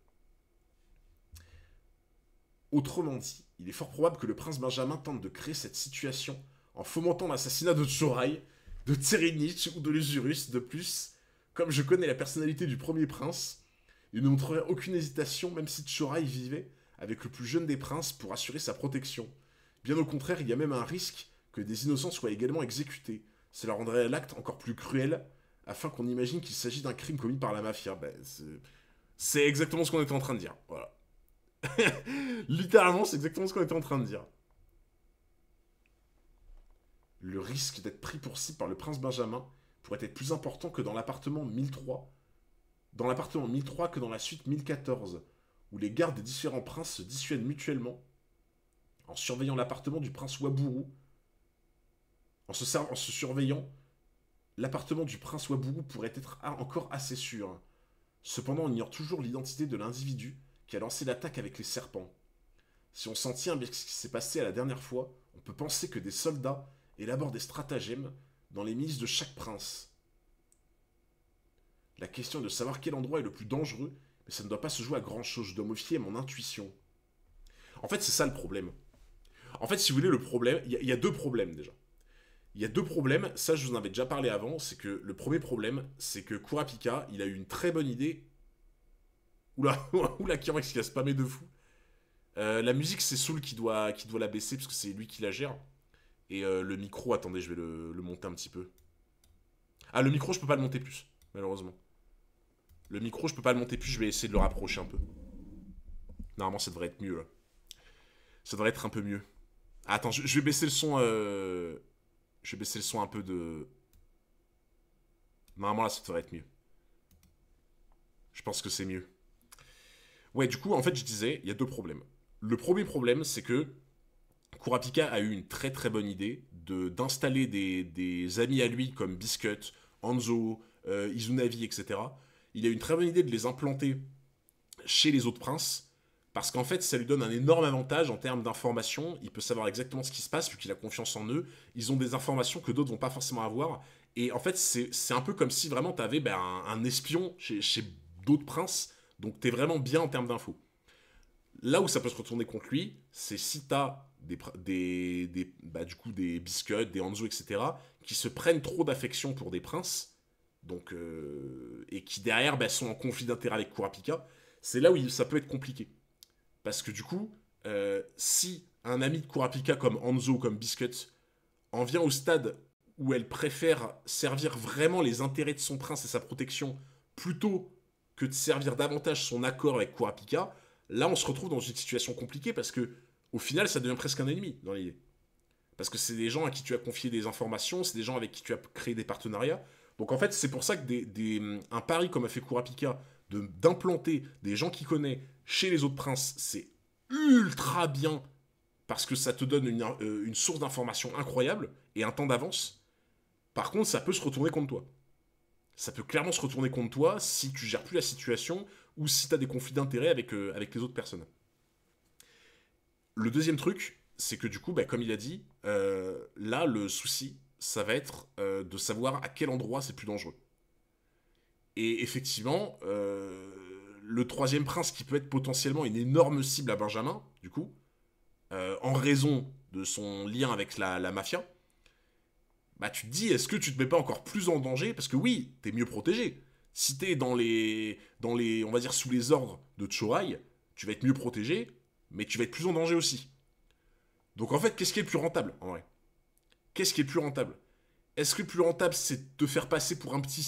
Speaker 1: Autrement dit, il est fort probable que le prince Benjamin tente de créer cette situation en fomentant l'assassinat de Tsurai, de Tserenich ou de l'Usurus. De plus, comme je connais la personnalité du premier prince, il ne montrerait aucune hésitation, même si Tsurai vivait avec le plus jeune des princes pour assurer sa protection. Bien au contraire, il y a même un risque que des innocents soient également exécutés. Cela rendrait l'acte encore plus cruel, afin qu'on imagine qu'il s'agit d'un crime commis par la mafia. C'est exactement ce qu'on était en train de dire. Voilà. Littéralement, c'est exactement ce qu'on était en train de dire. Le risque d'être pris pour cible par le prince Benjamin pourrait être plus important que dans l'appartement 1003. Dans l'appartement 1003 que dans la suite 1014, où les gardes des différents princes se dissuadent mutuellement en surveillant l'appartement du prince Waburu. En se surveillant, l'appartement du prince Waburu pourrait être encore assez sûr. Cependant, on ignore toujours l'identité de l'individu qui a lancé l'attaque avec les serpents. Si on s'en tient à ce qui s'est passé à la dernière fois, on peut penser que des soldats élaborent des stratagèmes dans les milices de chaque prince. La question est de savoir quel endroit est le plus dangereux, mais ça ne doit pas se jouer à grand chose, je dois me fier à mon intuition. En fait, c'est ça le problème. En fait, si vous voulez, le problème, il y a deux problèmes déjà. Il y a deux problèmes, ça je vous en avais déjà parlé avant, c'est que le premier problème, c'est que Kurapika, il a eu une très bonne idée. Oula, oula, Kirex qui a spammé de fou. La musique, c'est Soul qui doit la baisser, parce que c'est lui qui la gère. Et le micro, attendez, je vais le monter un petit peu. Ah, le micro, je peux pas le monter plus, malheureusement. Le micro, je peux pas le monter plus, je vais essayer de le rapprocher un peu. Normalement, ça devrait être mieux, là. Ça devrait être un peu mieux. Ah, attends, je vais baisser le son... Je vais baisser le son un peu de... Normalement, là, ça devrait être mieux. Je pense que c'est mieux. Ouais, du coup, en fait, je disais, il y a deux problèmes. Le premier problème, c'est que Kurapika a eu une très très bonne idée d'installer des amis à lui comme Biscuit, Hanzo, Izunavi, etc. Il a eu une très bonne idée de les implanter chez les autres princes, parce qu'en fait, ça lui donne un énorme avantage en termes d'information. Il peut savoir exactement ce qui se passe, vu qu'il a confiance en eux. Ils ont des informations que d'autres vont pas forcément avoir. Et en fait, c'est un peu comme si vraiment tu avais un espion chez d'autres princes, donc tu es vraiment bien en termes d'infos. Là où ça peut se retourner contre lui, c'est si t'as du coup, des biscuits, des Hanzo, etc., qui se prennent trop d'affection pour des princes, donc, et qui derrière sont en conflit d'intérêt avec Kurapika, c'est là où ça peut être compliqué. Parce que du coup, si un ami de Kurapika comme Hanzo ou comme Biscuit en vient au stade où elle préfère servir vraiment les intérêts de son prince et sa protection plutôt que de servir davantage son accord avec Kurapika, là on se retrouve dans une situation compliquée parce que au final ça devient presque un ennemi dans l'idée. Parce que c'est des gens à qui tu as confié des informations, c'est des gens avec qui tu as créé des partenariats. Donc en fait c'est pour ça que un pari comme a fait Kurapika d'implanter des gens qu'il connaît chez les autres princes, c'est ultra bien parce que ça te donne une source d'information incroyable et un temps d'avance. Par contre ça peut se retourner contre toi. Ça peut clairement se retourner contre toi si tu gères plus la situation ou si tu as des conflits d'intérêts avec les autres personnes. Le deuxième truc, c'est que du coup, comme il a dit, là, le souci, ça va être de savoir à quel endroit c'est plus dangereux. Et effectivement, le troisième prince qui peut être potentiellement une énorme cible à Benjamin, du coup, en raison de son lien avec la mafia, tu te dis, est-ce que tu te mets pas encore plus en danger? Parce que oui, t'es mieux protégé. Si t'es on va dire, sous les ordres de Chorai, tu vas être mieux protégé, mais tu vas être plus en danger aussi. Donc en fait, qu'est-ce qui est le plus rentable, en vrai? Qu'est-ce qui est le plus rentable? Est-ce que le plus rentable, c'est de te faire passer pour un petit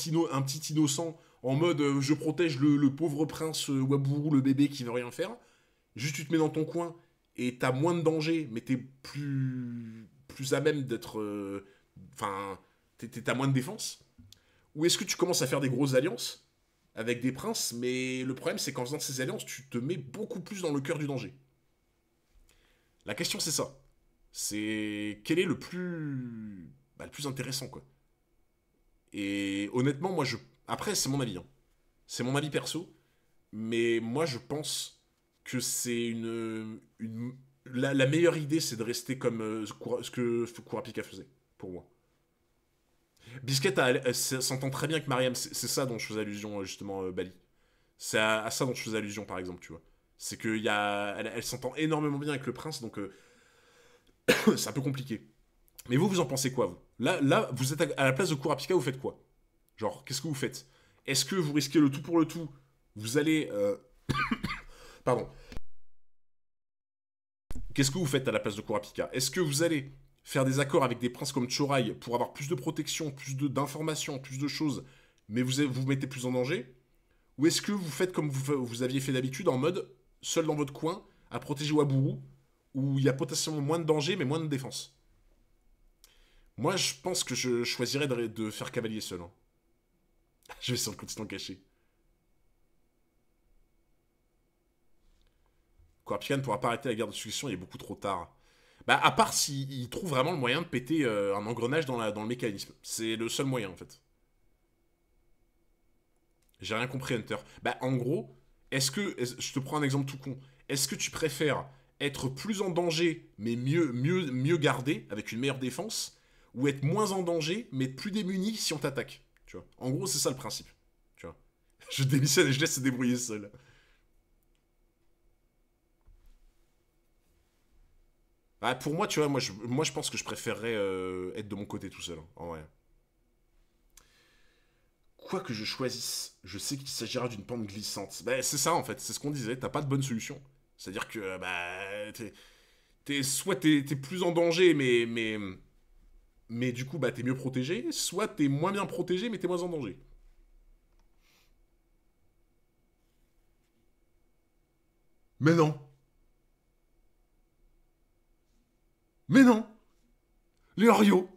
Speaker 1: innocent, en mode je protège le pauvre prince Waburu, le bébé qui veut rien faire? Juste tu te mets dans ton coin, et t'as moins de danger, mais t'es plus à même d'être... Enfin, t'as moins de défense. Ou est-ce que tu commences à faire des grosses alliances avec des princes, mais le problème c'est qu'en faisant ces alliances, tu te mets beaucoup plus dans le cœur du danger. La question c'est ça. C'est quel est le plus intéressant, quoi. Et honnêtement, moi je... Après, c'est mon avis, hein. C'est mon avis perso, mais moi je pense que c'est la meilleure idée, c'est de rester comme ce que Kurapika faisait, pour moi. Biscuit s'entend très bien avec Mariam. C'est ça dont je faisais allusion, justement, Bali. C'est à ça dont je faisais allusion, par exemple, tu vois. C'est elle s'entend énormément bien avec le prince, donc c'est un peu compliqué. Mais vous en pensez quoi, vous? Là, vous êtes à la place de Kurapika, vous faites quoi? Genre, qu'est-ce que vous faites? Est-ce que vous risquez le tout pour le tout? Vous allez... Pardon. Qu'est-ce que vous faites à la place de Kurapika? Est-ce que vous allez faire des accords avec des princes comme Chorai pour avoir plus de protection, d'informations, plus de choses, mais vous mettez plus en danger? Ou est-ce que vous faites comme vous aviez fait d'habitude, en mode seul dans votre coin, à protéger Waburu, où il y a potentiellement moins de danger, mais moins de défense? Moi, je pense que je choisirais de faire cavalier seul, hein. Je vais sur le continent caché. Kurapika ne pourra pas arrêter la guerre de succession, il est beaucoup trop tard. À part s'il trouve vraiment le moyen de péter un engrenage dans le mécanisme. C'est le seul moyen, en fait. J'ai rien compris, Hunter. En gros, je te prends un exemple tout con. Est-ce que tu préfères être plus en danger, mais mieux gardé, avec une meilleure défense, ou être moins en danger, mais plus démuni si on t'attaque? Tu vois. En gros, c'est ça le principe. Tu vois. Je démissionne et je laisse se débrouiller seul. Pour moi, tu vois, moi, je pense que je préférerais être de mon côté tout seul, hein, en vrai. Quoi que je choisisse, je sais qu'il s'agira d'une pente glissante. C'est ça en fait, c'est ce qu'on disait, t'as pas de bonne solution. C'est-à-dire que soit t'es plus en danger, mais du coup t'es mieux protégé, soit t'es moins bien protégé, mais t'es moins en danger. Mais non. Mais non. Leorio.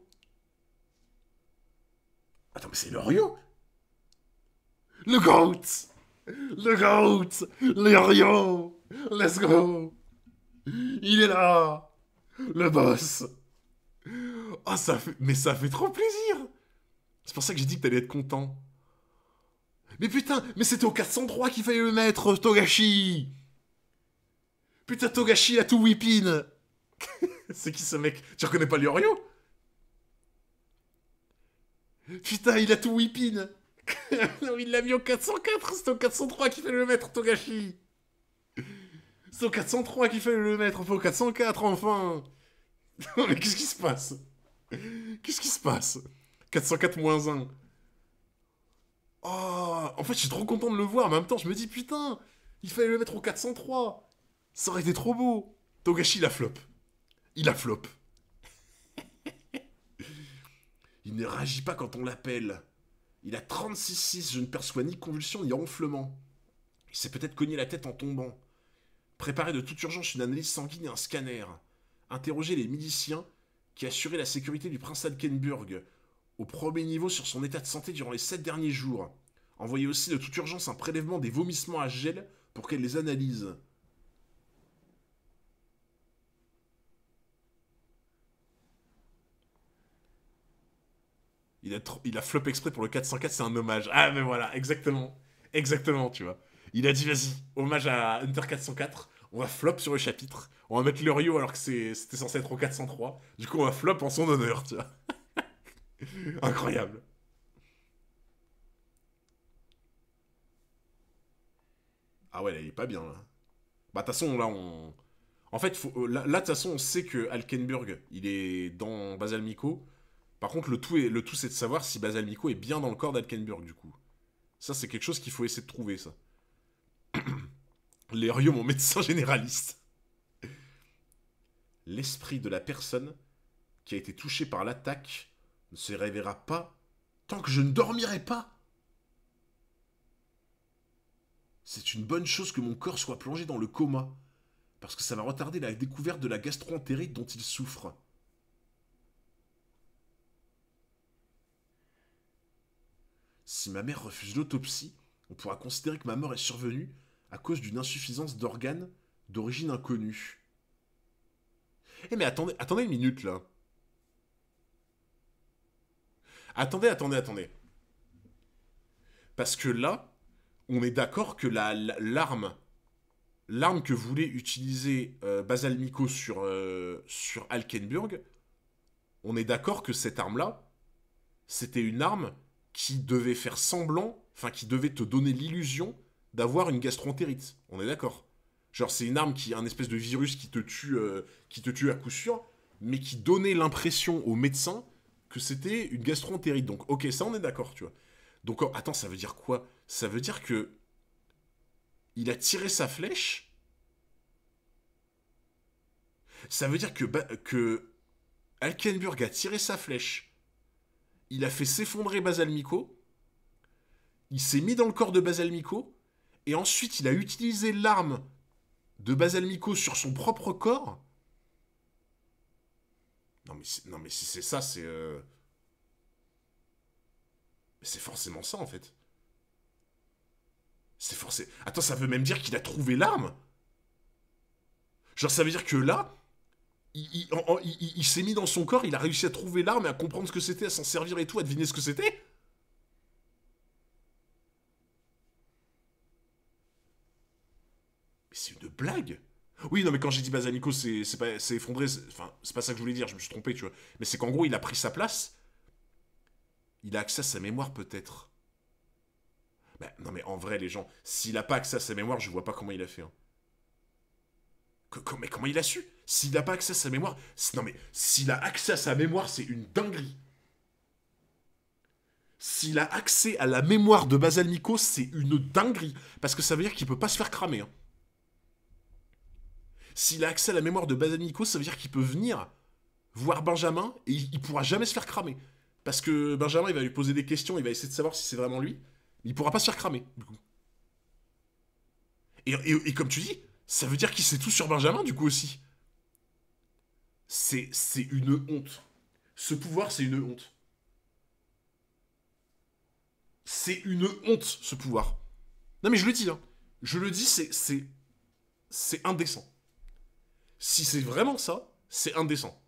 Speaker 1: Attends, mais c'est Leorio. Le GOAT. Le GOAT. Leorio. Let's go. Il est là. Le boss. Oh, ça fait... Mais ça fait trop plaisir. C'est pour ça que j'ai dit que t'allais être content. Mais putain, mais c'était au 403 qu'il fallait le mettre, Togashi. Putain, Togashi a tout whippin. C'est qui ce mec? Tu reconnais pas Leorio? Putain, il a tout whippin. Non, il l'a mis au 404, c'est au 403 qu'il fallait le mettre, Togashi. C'est au 403 qu'il fallait le mettre, enfin au 404, enfin. Non, mais qu'est-ce qui se passe? Qu'est-ce qui se passe? 404 moins 1. Oh, en fait, je suis trop content de le voir, mais en même temps, je me dis, putain, il fallait le mettre au 403. Ça aurait été trop beau. Togashi, il a flop. Il a flop. Il ne réagit pas quand on l'appelle. Il a 36,6, je ne perçois ni convulsion ni ronflement. Il s'est peut-être cogné la tête en tombant. Préparer de toute urgence une analyse sanguine et un scanner. Interroger les miliciens qui assuraient la sécurité du prince Alkenburg au premier niveau sur son état de santé durant les 7 derniers jours. Envoyer aussi de toute urgence un prélèvement des vomissements à gel pour qu'elle les analyse. Il a flop exprès pour le 404, c'est un hommage. Ah, mais voilà, exactement. Exactement, tu vois. Il a dit, vas-y, hommage à Hunter 404, on va flop sur le chapitre. On va mettre Leorio alors que c'était censé être au 403. Du coup, on va flop en son honneur, tu vois. Incroyable. Ah ouais, là, il est pas bien, là. Bah, de toute façon, là, on... En fait, là, de toute façon, on sait que Alkenburg, il est dans Basalmico. Par contre, le tout, c'est de savoir si Basalmico est bien dans le corps d'Alkenburg, du coup. Ça, c'est quelque chose qu'il faut essayer de trouver, ça. Leorio, mon médecin généraliste. L'esprit de la personne qui a été touchée par l'attaque ne se réveillera pas tant que je ne dormirai pas. C'est une bonne chose que mon corps soit plongé dans le coma, parce que ça va retarder la découverte de la gastro-entérite dont il souffre. Si ma mère refuse l'autopsie, on pourra considérer que ma mort est survenue à cause d'une insuffisance d'organes d'origine inconnue. Eh mais attendez une minute là. Attendez. Parce que là, on est d'accord que l'arme que voulait utiliser Basalmico sur Alkenburg, on est d'accord que cette arme-là, c'était une arme qui devait faire semblant, enfin qui devait te donner l'illusion d'avoir une gastroentérite. On est d'accord. Genre c'est une arme qui a un espèce de virus qui te tue à coup sûr, mais qui donnait l'impression aux médecins que c'était une gastroentérite. Donc ok, ça on est d'accord, tu vois. Donc attends, ça veut dire quoi? Ça veut dire que il a tiré sa flèche. Ça veut dire que Alkenburg a tiré sa flèche. Il a fait s'effondrer Basalmico. Il s'est mis dans le corps de Basalmico. Et ensuite, il a utilisé l'arme de Basalmico sur son propre corps. Non mais si c'est ça, c'est forcément ça, en fait. C'est forcément... Attends, ça veut même dire qu'il a trouvé l'arme? Genre, ça veut dire que là, il s'est mis dans son corps, il a réussi à trouver l'arme et à comprendre ce que c'était, à s'en servir et tout, à deviner ce que c'était? Mais c'est une blague! Oui, non, mais quand j'ai dit Basalmico, c'est effondré, enfin, c'est pas ça que je voulais dire, je me suis trompé, tu vois. Mais c'est qu'en gros, il a pris sa place, il a accès à sa mémoire, peut-être. Bah, non, mais en vrai, les gens, s'il a pas accès à sa mémoire, je vois pas comment il a fait, hein. Mais comment il a su? S'il n'a pas accès à sa mémoire... Non mais, s'il a accès à sa mémoire, c'est une dinguerie. S'il a accès à la mémoire de Basalmico, c'est une dinguerie. Parce que ça veut dire qu'il peut pas se faire cramer, hein. S'il a accès à la mémoire de Basalmico, ça veut dire qu'il peut venir voir Benjamin et il pourra jamais se faire cramer. Parce que Benjamin, il va lui poser des questions, il va essayer de savoir si c'est vraiment lui. Mais il pourra pas se faire cramer, du coup. Et comme tu dis, Ça veut dire qu'il sait tout sur Benjamin, du coup, aussi. C'est une honte. Ce pouvoir, c'est une honte. C'est une honte, ce pouvoir. Non, mais je le dis, hein. Je le dis, c'est indécent. Si c'est vraiment ça, c'est indécent.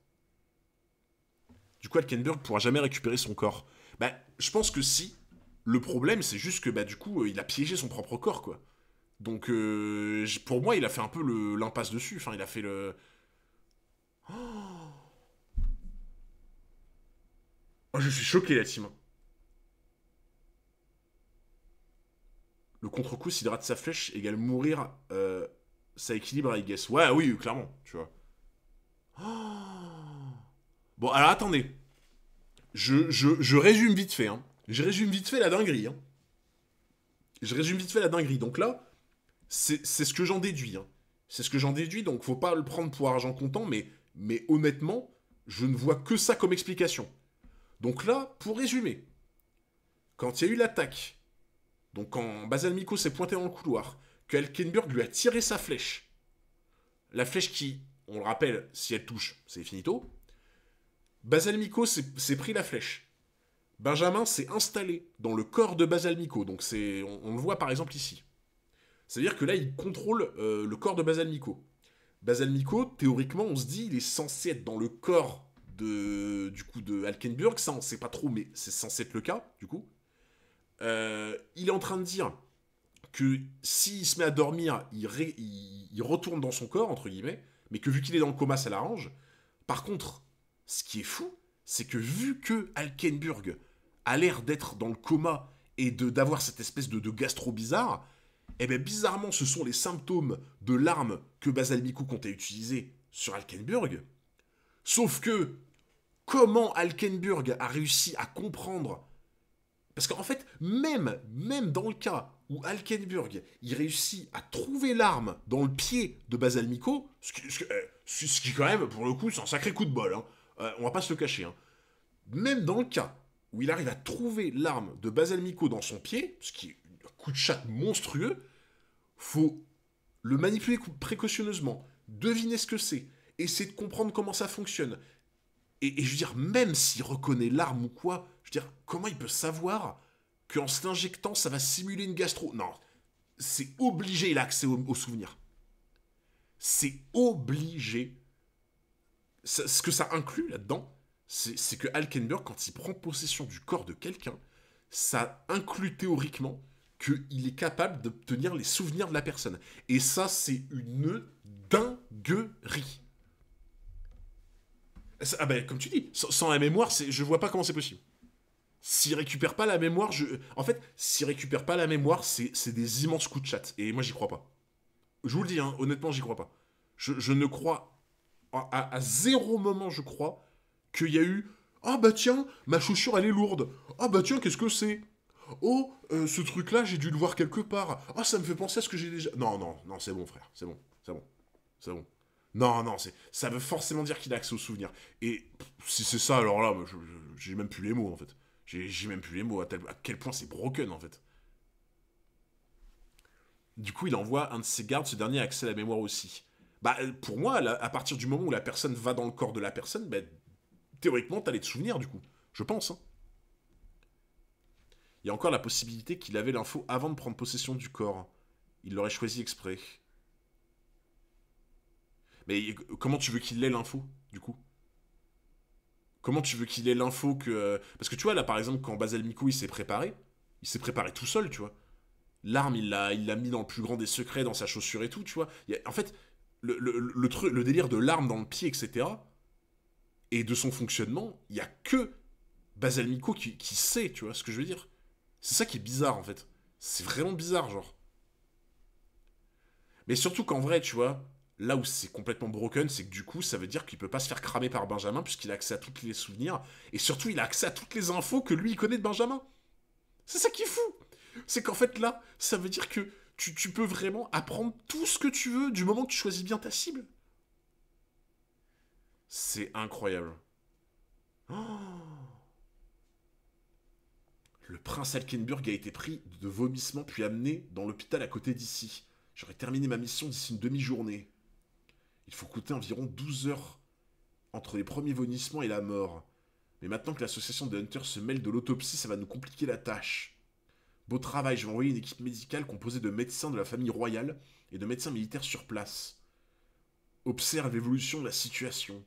Speaker 1: Du coup, Alkenburg pourra jamais récupérer son corps. Bah, je pense que si. Le problème, c'est juste que, bah, du coup, il a piégé son propre corps, quoi. Donc, pour moi, il a fait un peu l'impasse dessus. Enfin, il a fait le... Oh, je suis choqué, la team. Le contre-coup, s'il rate sa flèche, égale mourir, ça équilibre, I guess. Ouais, oui, clairement, tu vois. Bon, alors attendez. Je résume vite fait, hein. Je résume vite fait la dinguerie, hein. Je résume vite fait la dinguerie. Donc là, c'est ce que j'en déduis, hein. C'est ce que j'en déduis, donc faut pas le prendre pour argent comptant, mais honnêtement, je ne vois que ça comme explication. Donc là, pour résumer, quand il y a eu l'attaque, donc quand Basalmiko s'est pointé dans le couloir, que Alkenburg lui a tiré sa flèche, la flèche qui, on le rappelle, si elle touche, c'est finito, Basalmiko s'est pris la flèche. Benjamin s'est installé dans le corps de Basalmiko, donc on le voit par exemple ici. C'est-à-dire que là, il contrôle le corps de Basalmiko. Basalmiko, théoriquement, on se dit, il est censé être dans le corps de Alkenburg. Ça, on sait pas trop, mais c'est censé être le cas, du coup. Il est en train de dire que s'il se met à dormir, il retourne dans son corps, entre guillemets, mais que vu qu'il est dans le coma, ça l'arrange. Par contre, ce qui est fou, c'est que vu que Alkenburg a l'air d'être dans le coma et d'avoir cette espèce de gastro bizarre, eh bien bizarrement, ce sont les symptômes de l'arme que Basalmiko comptait utiliser sur Alkenburg. Sauf que, comment Alkenburg a réussi à comprendre... Parce qu'en fait, même dans le cas où Alkenburg, il réussit à trouver l'arme dans le pied de Basalmiko, ce qui quand même, pour le coup, c'est un sacré coup de bol, hein. On va pas se le cacher, hein. Même dans le cas où il arrive à trouver l'arme de Basalmiko dans son pied, ce qui est un coup de chatte monstrueux, faut le manipuler précautionneusement, deviner ce que c'est, essayer de comprendre comment ça fonctionne. Et je veux dire, même s'il reconnaît l'arme ou quoi, je veux dire, comment il peut savoir qu'en se l'injectant, ça va simuler une gastro? Non, c'est obligé, il a accès aux souvenirs. C'est obligé. Ce que ça inclut là-dedans, c'est que Alkenburg, quand il prend possession du corps de quelqu'un, ça inclut théoriquement qu'il est capable d'obtenir les souvenirs de la personne. Et ça, c'est une dinguerie. Ah ben, comme tu dis, sans la mémoire, je vois pas comment c'est possible. S'il récupère pas la mémoire, en fait, s'il récupère pas la mémoire, c'est des immenses coups de chatte. Et moi, j'y crois pas. Je vous le dis, hein, honnêtement, j'y crois pas. Je ne crois... À zéro moment, je crois qu'il y a eu... Ah bah tiens, ma chaussure, elle est lourde. Ah bah tiens, qu'est-ce que c'est? Oh, ce truc-là, j'ai dû le voir quelque part. Ah, ça me fait penser à ce que j'ai déjà... Non, non, non, c'est bon, frère. C'est bon, c'est bon, c'est bon. Non, non, ça veut forcément dire qu'il a accès aux souvenirs. Et si c'est ça, alors là, j'ai même plus les mots, en fait. J'ai même plus les mots, à quel point c'est broken, en fait. Du coup, il envoie un de ses gardes, ce dernier a accès à la mémoire aussi. Bah, pour moi, à partir du moment où la personne va dans le corps de la personne, bah, théoriquement, t'as les souvenirs, du coup. Je pense, hein. Il y a encore la possibilité qu'il avait l'info avant de prendre possession du corps. Il l'aurait choisi exprès. Mais comment tu veux qu'il ait l'info, du coup? Comment tu veux qu'il ait l'info que... Parce que tu vois, là, par exemple, quand Basalmiko, il s'est préparé tout seul, tu vois. L'arme, il l'a mis dans le plus grand des secrets, dans sa chaussure et tout, tu vois. En fait, le délire de l'arme dans le pied, etc., et de son fonctionnement, il y a que Basalmiko qui sait, tu vois ce que je veux dire. C'est ça qui est bizarre, en fait. C'est vraiment bizarre, genre. Mais surtout qu'en vrai, tu vois, là où c'est complètement broken, c'est que du coup, ça veut dire qu'il peut pas se faire cramer par Benjamin, puisqu'il a accès à tous les souvenirs, et surtout, il a accès à toutes les infos que lui, il connaît de Benjamin. C'est ça qui est fou. C'est qu'en fait, là, ça veut dire que tu peux vraiment apprendre tout ce que tu veux du moment que tu choisis bien ta cible. C'est incroyable. Oh, le prince Alkenburg a été pris de vomissement puis amené dans l'hôpital à côté d'ici. J'aurais terminé ma mission d'ici une demi-journée. Il faut compter environ 12 heures entre les premiers vomissements et la mort. Mais maintenant que l'association des Hunters se mêle de l'autopsie, ça va nous compliquer la tâche. Beau travail, je vais envoyer une équipe médicale composée de médecins de la famille royale et de médecins militaires sur place. Observe l'évolution de la situation.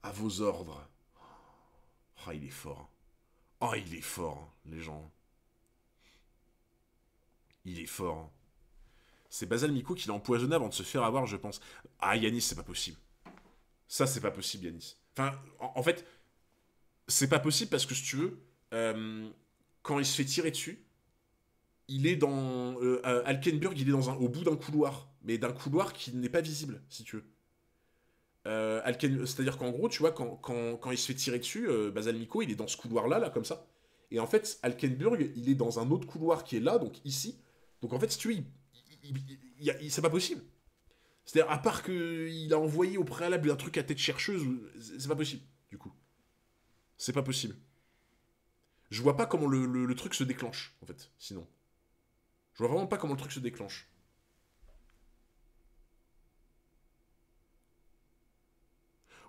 Speaker 1: À vos ordres. Oh, il est fort. Oh, il est fort, les gens. Il est fort. C'est Basalmico qui l'a empoisonné avant de se faire avoir, je pense. Ah, Yanis, c'est pas possible. Ça, c'est pas possible, Yanis. Enfin, en fait, c'est pas possible parce que, si tu veux, quand il se fait tirer dessus, il est dans... Alkenburg, il est au bout d'un couloir. Mais d'un couloir qui n'est pas visible, si tu veux. C'est-à-dire qu'en gros, tu vois, quand il se fait tirer dessus, Basalmico, il est dans ce couloir-là, là, comme ça. Et en fait, Alkenburg, il est dans un autre couloir qui est là, donc ici. Donc en fait, si tu veux, c'est pas possible. C'est-à-dire, à part qu'il a envoyé au préalable un truc à tête chercheuse, c'est pas possible, du coup. C'est pas possible. Je vois pas comment le truc se déclenche, en fait, sinon. Je vois vraiment pas comment le truc se déclenche.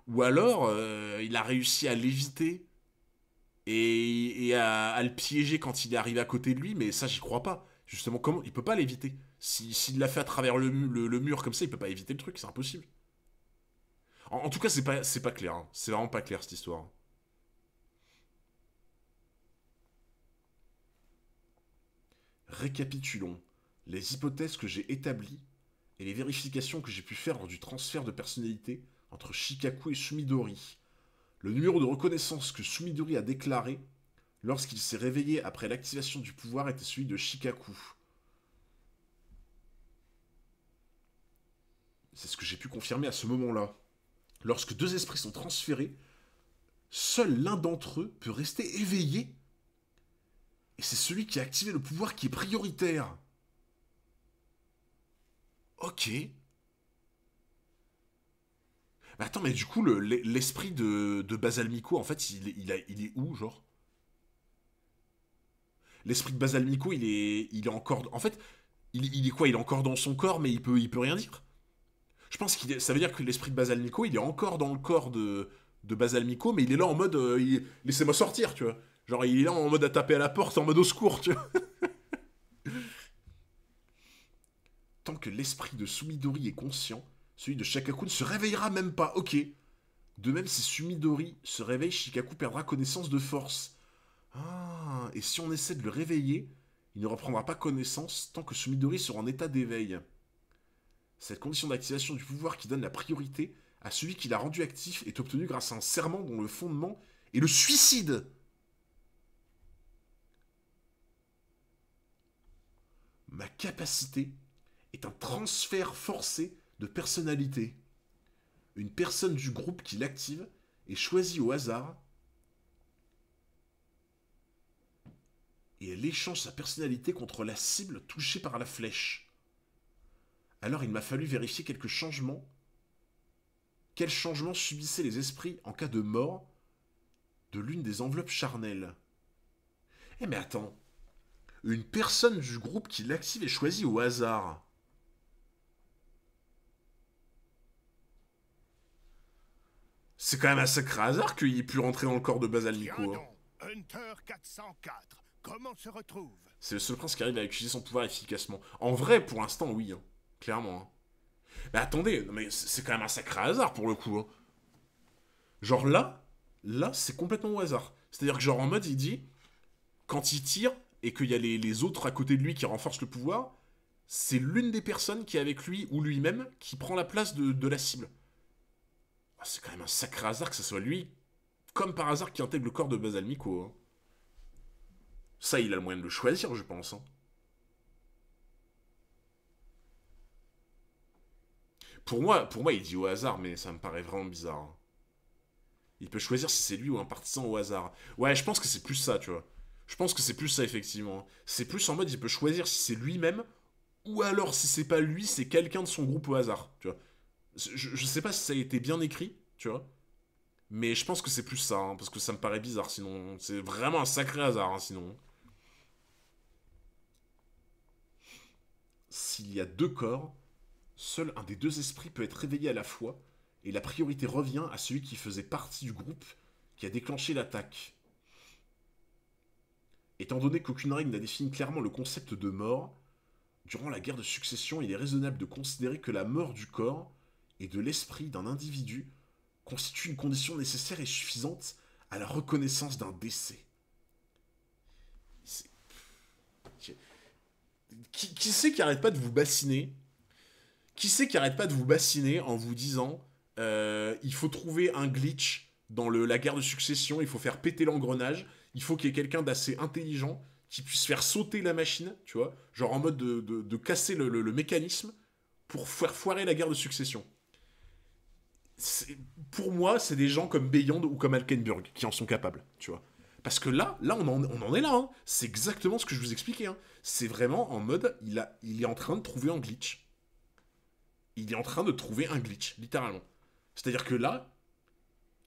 Speaker 1: Ou alors, il a réussi à l'éviter et à le piéger quand il est arrivé à côté de lui, mais ça, j'y crois pas. Justement, comment il peut pas l'éviter. S'il l'a fait à travers le mur comme ça, il peut pas éviter le truc, c'est impossible. En tout cas, c'est pas clair. Hein. C'est vraiment pas clair, cette histoire. Récapitulons les hypothèses que j'ai établies et les vérifications que j'ai pu faire lors du transfert de personnalité entre Shikaku et Sumidori. Le numéro de reconnaissance que Sumidori a déclaré lorsqu'il s'est réveillé après l'activation du pouvoir était celui de Shikaku. C'est ce que j'ai pu confirmer à ce moment-là. Lorsque deux esprits sont transférés, seul l'un d'entre eux peut rester éveillé. Et c'est celui qui a activé le pouvoir qui est prioritaire. Ok. Mais attends, mais du coup, l'esprit de Basalmico, en fait, il est où, genre? L'esprit de Basalmico, il est encore... En fait, il est quoi? Il est encore dans son corps, mais il peut rien dire? Je pense ça veut dire que l'esprit de Basalmico, il est encore dans le corps de Basalmico, mais il est là en mode... laissez-moi sortir, tu vois. Genre, il est là en mode à taper à la porte, en mode au secours, tu vois. Tant que l'esprit de Sumidori est conscient, celui de Shikaku ne se réveillera même pas, ok. De même, si Sumidori se réveille, Shikaku perdra connaissance de force. Ah, et si on essaie de le réveiller, il ne reprendra pas connaissance tant que Sumidori sera en état d'éveil. Cette condition d'activation du pouvoir qui donne la priorité à celui qui l'a rendu actif est obtenue grâce à un serment dont le fondement est le suicide. Ma capacité est un transfert forcé de personnalité. Une personne du groupe qui l'active est choisie au hasard et elle échange sa personnalité contre la cible touchée par la flèche. Alors il m'a fallu vérifier quelques changements. Quels changements subissaient les esprits en cas de mort de l'une des enveloppes charnelles. Eh mais attends, une personne du groupe qui l'active est choisie au hasard. C'est quand même un sacré hasard qu'il ait pu rentrer dans le corps de Basalmico. Hein.
Speaker 2: Hunter 404, comment se retrouve?
Speaker 1: C'est le seul prince qui arrive à utiliser son pouvoir efficacement. En vrai, pour l'instant, oui. Hein. Clairement. Hein. Mais attendez, mais c'est quand même un sacré hasard pour le coup. Hein. Genre là, c'est complètement au hasard. C'est-à-dire que genre en mode, il dit, quand il tire et qu'il y a les autres à côté de lui qui renforcent le pouvoir, c'est l'une des personnes qui est avec lui ou lui-même qui prend la place de la cible. Oh, c'est quand même un sacré hasard que ce soit lui, comme par hasard, qui intègre le corps de Basalmico. Hein. Ça, il a le moyen de le choisir, je pense. Hein. Pour moi, il dit au hasard, mais ça me paraît vraiment bizarre. Hein. Il peut choisir si c'est lui ou un partisan au hasard. Ouais, je pense que c'est plus ça, tu vois. Je pense que c'est plus ça, effectivement. C'est plus en mode, il peut choisir si c'est lui-même, ou alors, si c'est pas lui, c'est quelqu'un de son groupe au hasard, tu vois. Je sais pas si ça a été bien écrit, tu vois. Mais je pense que c'est plus ça, hein, parce que ça me paraît bizarre, sinon. C'est vraiment un sacré hasard, hein, sinon. s'il y a 2 corps, seul un des 2 esprits peut être réveillé à la fois, et la priorité revient à celui qui faisait partie du groupe qui a déclenché l'attaque. Étant donné qu'aucune règle n'a défini clairement le concept de mort, durant la guerre de succession, il est raisonnable de considérer que la mort du corps et de l'esprit d'un individu constitue une condition nécessaire et suffisante à la reconnaissance d'un décès. Qui c'est qui arrête pas de vous bassiner? Qui c'est qui arrête pas de vous bassiner en vous disant il faut trouver un glitch dans la guerre de succession, il faut faire péter l'engrenage, il faut qu'il y ait quelqu'un d'assez intelligent qui puisse faire sauter la machine, tu vois, genre en mode de casser le mécanisme pour faire foirer la guerre de succession. Pour moi, c'est des gens comme Beyond ou comme Alkenburg qui en sont capables, tu vois. Parce que là on en est là, hein. C'est exactement ce que je vous expliquais, hein. C'est vraiment en mode, il est en train de trouver un glitch. Il est en train de trouver un glitch, littéralement. C'est-à-dire que là,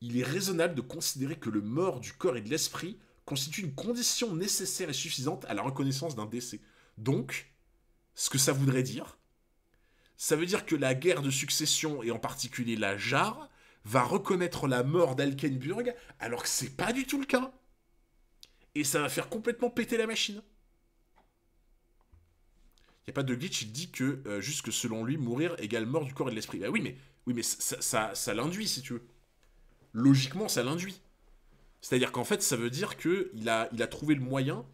Speaker 1: il est raisonnable de considérer que le mort du corps et de l'esprit constitue une condition nécessaire et suffisante à la reconnaissance d'un décès. Donc, ce que ça voudrait dire, ça veut dire que la guerre de succession, et en particulier la jarre, va reconnaître la mort d'Alkenburg, alors que c'est pas du tout le cas. Et ça va faire complètement péter la machine. Il n'y a pas de glitch, il dit que, juste que selon lui, mourir égale mort du corps et de l'esprit. Bah oui, mais ça l'induit, si tu veux. Logiquement, ça l'induit. C'est-à-dire qu'en fait, ça veut dire qu'il a trouvé le moyen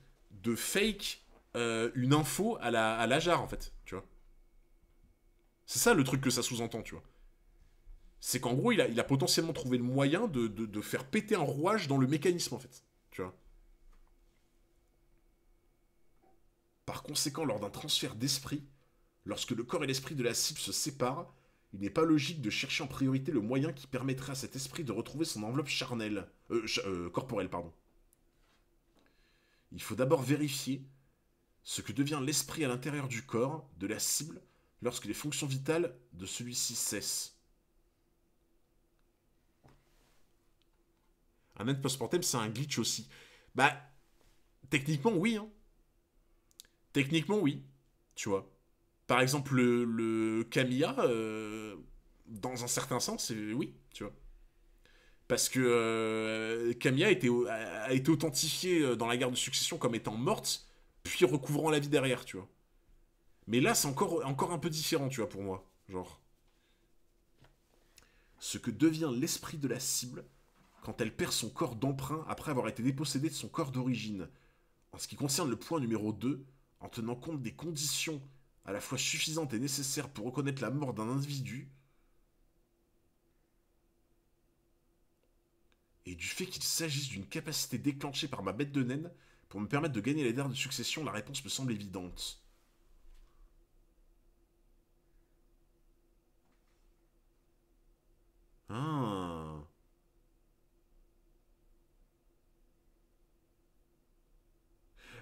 Speaker 1: de fake une info à la jarre, en fait, tu vois. C'est ça le truc que ça sous-entend, tu vois. C'est qu'en gros, il a potentiellement trouvé le moyen de faire péter un rouage dans le mécanisme, en fait, tu vois. Par conséquent, lors d'un transfert d'esprit, lorsque le corps et l'esprit de la cible se séparent, il n'est pas logique de chercher en priorité le moyen qui permettrait à cet esprit de retrouver son enveloppe corporelle, pardon. Il faut d'abord vérifier ce que devient l'esprit à l'intérieur du corps de la cible lorsque les fonctions vitales de celui-ci cessent. Un end post-mortem, c'est un glitch aussi. Bah, techniquement, oui, hein. Techniquement, oui, tu vois. Par exemple, le Kamiya, dans un certain sens, oui, tu vois. Parce que Kamiya a été authentifiée dans la guerre de succession comme étant morte, puis recouvrant la vie derrière, tu vois. Mais là, c'est encore un peu différent, tu vois, pour moi. Genre. Ce que devient l'esprit de la cible quand elle perd son corps d'emprunt après avoir été dépossédée de son corps d'origine. En ce qui concerne le point numéro 2, en tenant compte des conditions à la fois suffisantes et nécessaires pour reconnaître la mort d'un individu, et du fait qu'il s'agisse d'une capacité déclenchée par ma bête de naine pour me permettre de gagner les guerres de succession, la réponse me semble évidente. Ah.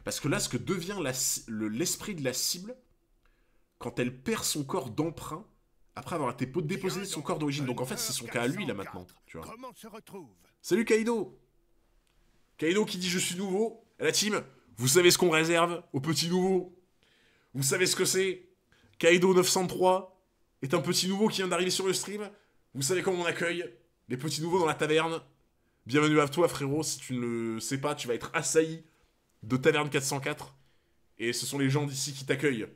Speaker 1: Parce que là, ce que devient l'esprit de la cible, quand elle perd son corps d'emprunt, après avoir été déposée de son corps d'origine. Donc en fait, c'est son cas à lui, là, maintenant. Tu vois. Salut Kaido. Kaido qui dit « Je suis nouveau ». La team, vous savez ce qu'on réserve aux petits nouveaux. Vous savez ce que c'est. Kaido 903 est un petit nouveau qui vient d'arriver sur le stream. Vous savez comment on accueille les petits nouveaux dans la taverne. Bienvenue à toi, frérot. Si tu ne le sais pas, tu vas être assailli de Taverne 404. Et ce sont les gens d'ici qui t'accueillent.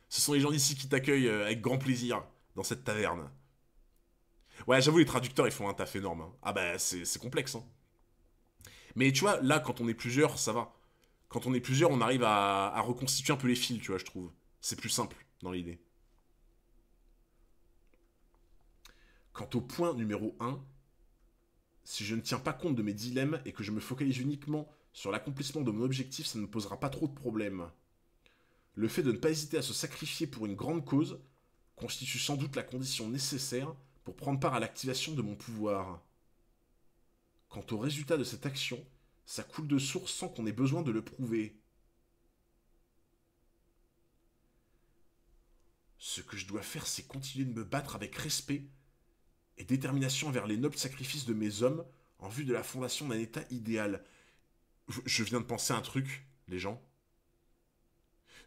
Speaker 1: Ce sont les gens d'ici qui t'accueillent avec grand plaisir dans cette taverne. Ouais, j'avoue, les traducteurs, ils font un taf énorme. Hein. Ah bah, c'est complexe. Hein. Mais tu vois, là, quand on est plusieurs, ça va. Quand on est plusieurs, on arrive à reconstituer un peu les fils, tu vois, je trouve. C'est plus simple, dans l'idée. Quant au point numéro 1, si je ne tiens pas compte de mes dilemmes et que je me focalise uniquement sur l'accomplissement de mon objectif, ça ne me posera pas trop de problèmes. Le fait de ne pas hésiter à se sacrifier pour une grande cause constitue sans doute la condition nécessaire pour prendre part à l'activation de mon pouvoir. Quant au résultat de cette action, ça coule de source sans qu'on ait besoin de le prouver. Ce que je dois faire, c'est continuer de me battre avec respect et détermination vers les nobles sacrifices de mes hommes en vue de la fondation d'un état idéal. Je viens de penser à un truc, les gens.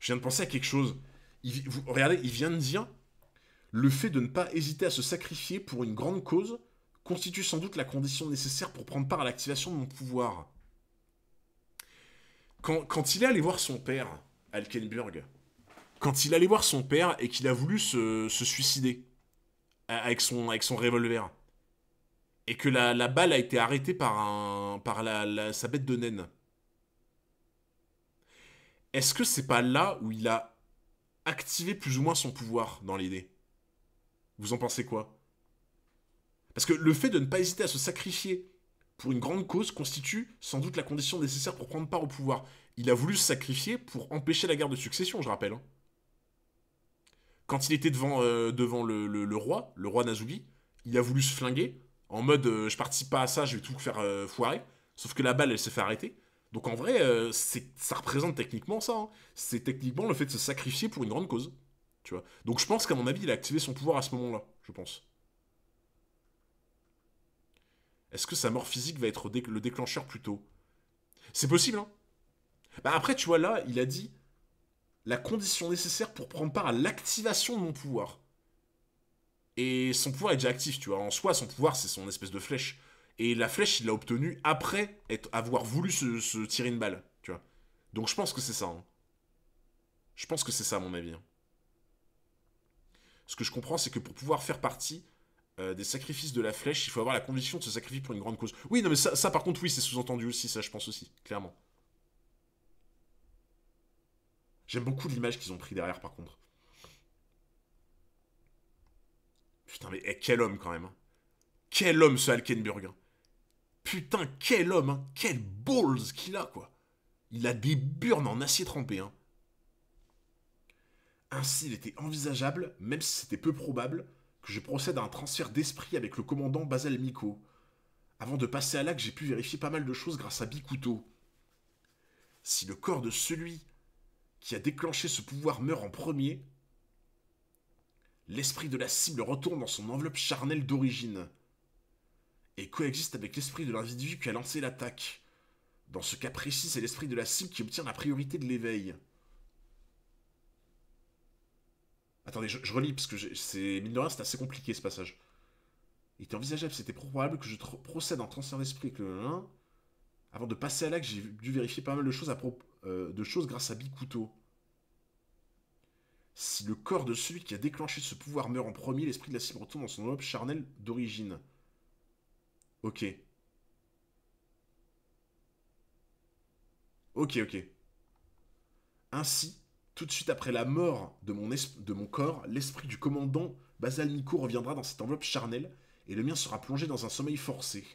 Speaker 1: Je viens de penser à quelque chose. Regardez, il vient de dire, le fait de ne pas hésiter à se sacrifier pour une grande cause constitue sans doute la condition nécessaire pour prendre part à l'activation de mon pouvoir. Quand il est allé voir son père, Alkenburg, quand il est allé voir son père et qu'il a voulu se suicider avec son revolver, et que la balle a été arrêtée par sa bête de naine, est-ce que c'est pas là où il a activé plus ou moins son pouvoir dans l'idée? Vous en pensez quoi? Parce que le fait de ne pas hésiter à se sacrifier pour une grande cause constitue sans doute la condition nécessaire pour prendre part au pouvoir. Il a voulu se sacrifier pour empêcher la guerre de succession, je rappelle. Hein. Quand il était devant le roi Nazugi, il a voulu se flinguer, en mode je participe pas à ça, je vais tout faire foirer. Sauf que la balle, elle s'est fait arrêter. Donc en vrai, ça représente techniquement ça. Hein. C'est techniquement le fait de se sacrifier pour une grande cause. Tu vois. Donc je pense qu'à mon avis, il a activé son pouvoir à ce moment-là, je pense. Est-ce que sa mort physique va être le déclencheur plus tôt? C'est possible, hein. Bah après, tu vois, là, il a dit la condition nécessaire pour prendre part à l'activation de mon pouvoir. Et son pouvoir est déjà actif, tu vois. En soi, son pouvoir, c'est son espèce de flèche. Et la flèche, il l'a obtenue après avoir voulu se tirer une balle, tu vois. Donc je pense que c'est ça. Hein. Je pense que c'est ça, à mon avis. Hein. Ce que je comprends, c'est que pour pouvoir faire partie des sacrifices de la flèche, il faut avoir la conviction de se sacrifier pour une grande cause. Oui, non, mais ça par contre, oui, c'est sous-entendu aussi, ça, je pense aussi, clairement. J'aime beaucoup l'image qu'ils ont pris derrière, par contre. Putain, mais quel homme, quand même. Hein. Quel homme, ce Alkenburg. Hein. Putain, quel homme, hein. Quel balls qu'il a, quoi. Il a des burnes en acier trempé, hein. Ainsi, il était envisageable, même si c'était peu probable, que je procède à un transfert d'esprit avec le commandant Basal Miko. Avant de passer à l'acte, j'ai pu vérifier pas mal de choses grâce à Bikuto. Si le corps de celui qui a déclenché ce pouvoir meurt en premier, l'esprit de la cible retourne dans son enveloppe charnelle d'origine et coexiste avec l'esprit de l'individu qui a lancé l'attaque. Dans ce cas précis, c'est l'esprit de la cible qui obtient la priorité de l'éveil. Attendez, je relis parce que mine de rien, c'est assez compliqué ce passage. Il était envisageable, c'était probable que je procède en transfert d'esprit avec le 1. Avant de passer à l'acte, j'ai dû vérifier pas mal de choses grâce à Bikuto. Si le corps de celui qui a déclenché ce pouvoir meurt en premier, l'esprit de la cible retourne dans son enveloppe charnelle d'origine. Ok. Ok, ok. Ainsi, tout de suite après la mort de mon corps, l'esprit du commandant Basal Miko reviendra dans cette enveloppe charnelle et le mien sera plongé dans un sommeil forcé.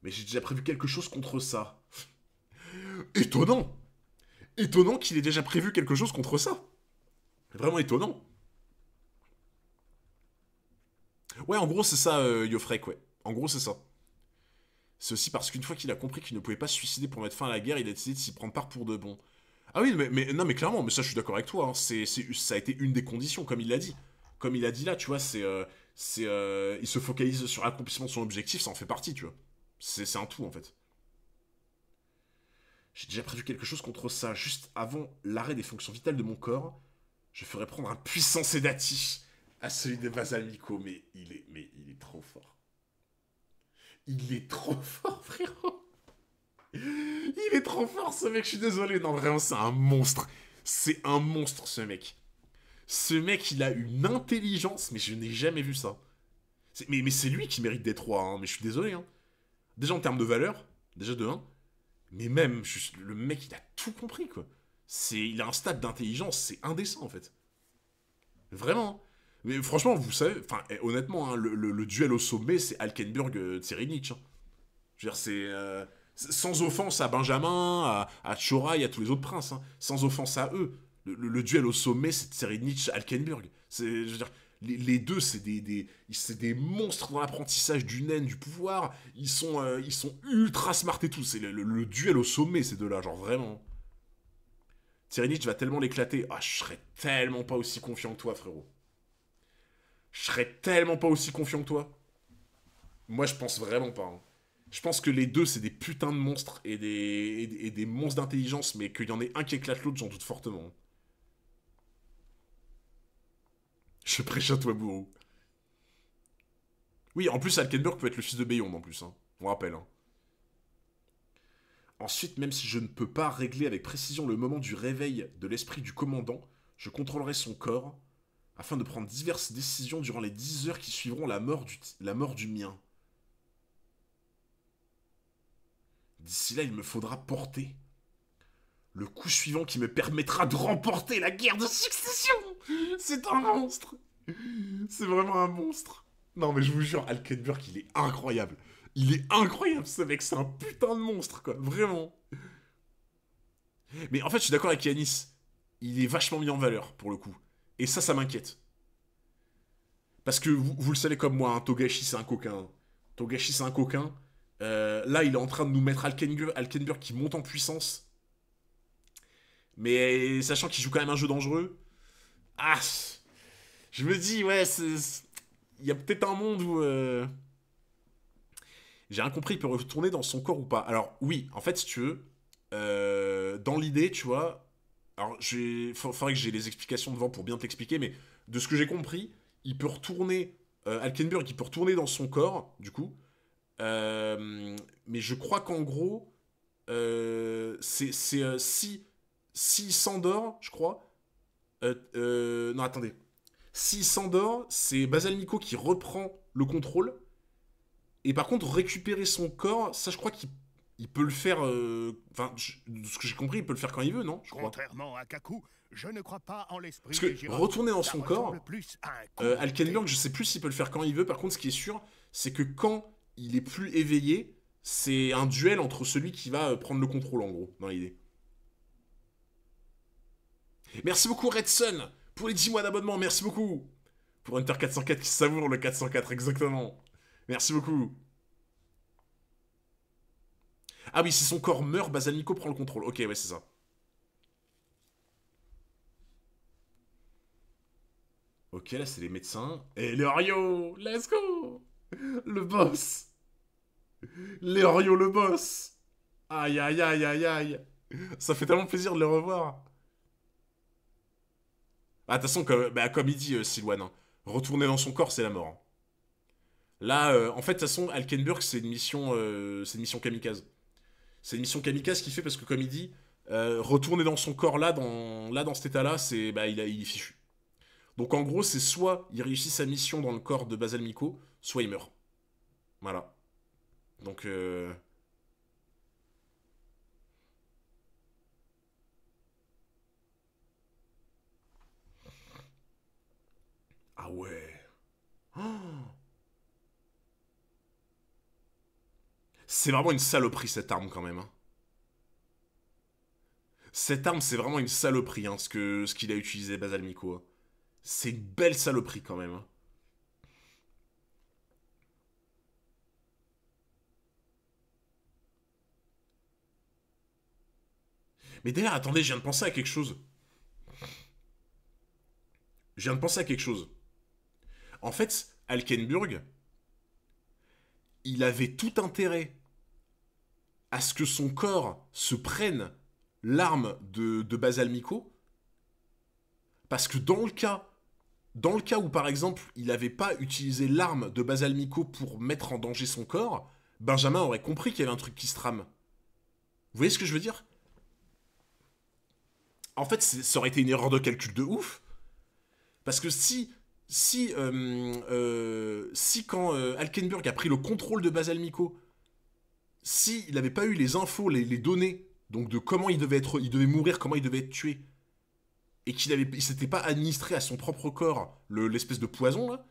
Speaker 1: Mais j'ai déjà prévu quelque chose contre ça. Étonnant! Étonnant qu'il ait déjà prévu quelque chose contre ça. Vraiment étonnant. Ouais, en gros, c'est ça, Yofrek, ouais. En gros, c'est ça. C'est aussi parce qu'une fois qu'il a compris qu'il ne pouvait pas se suicider pour mettre fin à la guerre, il a décidé de s'y prendre part pour de bon. Ah oui, non, mais clairement, mais ça, je suis d'accord avec toi. Hein. Ça a été une des conditions, comme il l'a dit. Comme il a dit là, tu vois, il se focalise sur l'accomplissement de son objectif, ça en fait partie, tu vois. C'est un tout, en fait. J'ai déjà prévu quelque chose contre ça. Juste avant l'arrêt des fonctions vitales de mon corps, je ferai prendre un puissant sédatif à celui de Basalmico. Mais il est trop fort. Il est trop fort, frérot. Il est trop fort, ce mec. Je suis désolé. Non, vraiment, c'est un monstre. C'est un monstre, ce mec. Ce mec, il a une intelligence, mais je n'ai jamais vu ça. Mais c'est lui qui mérite d'être roi, hein. Mais je suis désolé. Hein. Déjà en termes de valeur, déjà de 1. Mais même, juste, le mec, il a tout compris, quoi. Il a un stade d'intelligence, c'est indécent, en fait. Vraiment. Mais franchement, vous savez, enfin, honnêtement, hein, le duel au sommet, c'est Alkenburg-Tserinich. Hein. Je veux dire, sans offense à Benjamin, à Chora et à tous les autres princes. Hein. Sans offense à eux. Le duel au sommet, c'est Tserinich-Alkenburg. Je veux dire, les deux, c'est des monstres dans l'apprentissage du naine, du pouvoir. Ils sont ultra smart et tout. C'est le duel au sommet, ces deux-là, genre vraiment. Tserinich va tellement l'éclater. Ah, je serais tellement pas aussi confiant que toi, frérot. Je serais tellement pas aussi confiant que toi. Moi, je pense vraiment pas. Hein. Je pense que les deux, c'est des putains de monstres et des monstres d'intelligence, mais qu'il y en ait un qui éclate l'autre, j'en doute fortement. Je prêche à toi, bourreau. Oui, en plus, Alkenburg peut être le fils de Béyon, en plus, hein. On rappelle, hein. Ensuite, même si je ne peux pas régler avec précision le moment du réveil de l'esprit du commandant, je contrôlerai son corps, afin de prendre diverses décisions durant les 10 heures qui suivront la mort du mien. D'ici là, il me faudra porter le coup suivant qui me permettra de remporter la guerre de succession. C'est un monstre. C'est vraiment un monstre. Non mais je vous jure, Alkenburg, il est incroyable. Il est incroyable ce mec, c'est un putain de monstre quoi, vraiment. Mais en fait, je suis d'accord avec Yanis. Il est vachement mis en valeur pour le coup. Et ça m'inquiète. Parce que vous le savez comme moi, hein, Togashi c'est un coquin. Togashi c'est un coquin. Là, il est en train de nous mettre Alkenburg qui monte en puissance. Mais sachant qu'il joue quand même un jeu dangereux. Ah, je me dis, ouais, il y a peut-être un monde où... J'ai rien compris, il peut retourner dans son corps ou pas. Alors oui, en fait, si tu veux, dans l'idée, tu vois... Alors, faudrait que j'ai les explications devant pour bien t'expliquer, mais de ce que j'ai compris, il peut retourner... Alkenburg, il peut retourner dans son corps, du coup. Mais je crois qu'en gros, s'il s'endort, je crois. Non, attendez. S'il s'endort, c'est Basalnico qui reprend le contrôle. Et par contre, récupérer son corps, ça, je crois qu'il peut le faire. Enfin, de ce que j'ai compris, il peut le faire quand il veut, non? Je crois.
Speaker 2: Contrairement à Kaku, je ne crois pas en l'esprit.
Speaker 1: Parce que retourner dans son corps, Alkenburg, je sais plus s'il peut le faire quand il veut. Par contre, ce qui est sûr, c'est que quand il est plus éveillé, c'est un duel entre celui qui va prendre le contrôle, en gros, dans l'idée. Merci beaucoup, Redson, pour les 10 mois d'abonnement. Merci beaucoup. Pour Hunter 404 qui savoure le 404, exactement. Merci beaucoup. Ah oui, si son corps meurt, Basalnico prend le contrôle. Ok, ouais, c'est ça. Ok, là, c'est les médecins. Et Leorio, let's go. Le boss. Leorio, le boss. Aïe, aïe, aïe, aïe, aïe. Ça fait tellement plaisir de le revoir. Ah, de toute façon, comme il dit Sylwan, hein, retourner dans son corps, c'est la mort, hein. Là, en fait, de toute façon, Alkenburg, c'est une mission kamikaze. C'est une mission kamikaze qu'il fait parce que, comme il dit, retourner dans son corps là, dans cet état-là, il est fichu. Donc, en gros, c'est soit il réussit sa mission dans le corps de Basalnico, soit il meurt. Voilà. Donc, ah ouais. Oh, c'est vraiment une saloperie cette arme quand même, hein. Cette arme, c'est vraiment une saloperie, hein, ce qu'il a utilisé Basalnico, hein. C'est une belle saloperie quand même, hein. Mais d'ailleurs, attendez, je viens de penser à quelque chose. Je viens de penser à quelque chose. En fait, Alkenburg, il avait tout intérêt à ce que son corps se prenne l'arme de Basalnico, parce que dans le cas où, par exemple, il n'avait pas utilisé l'arme de Basalnico pour mettre en danger son corps, Benjamin aurait compris qu'il y avait un truc qui se trame. Vous voyez ce que je veux dire? En fait, ça aurait été une erreur de calcul de ouf, parce que si quand Alkenburg a pris le contrôle de Basalnico, s'il n'avait pas eu les infos, les données, donc de comment il devait mourir, comment il devait être tué, et il s'était pas administré à son propre corps l'espèce de poison là,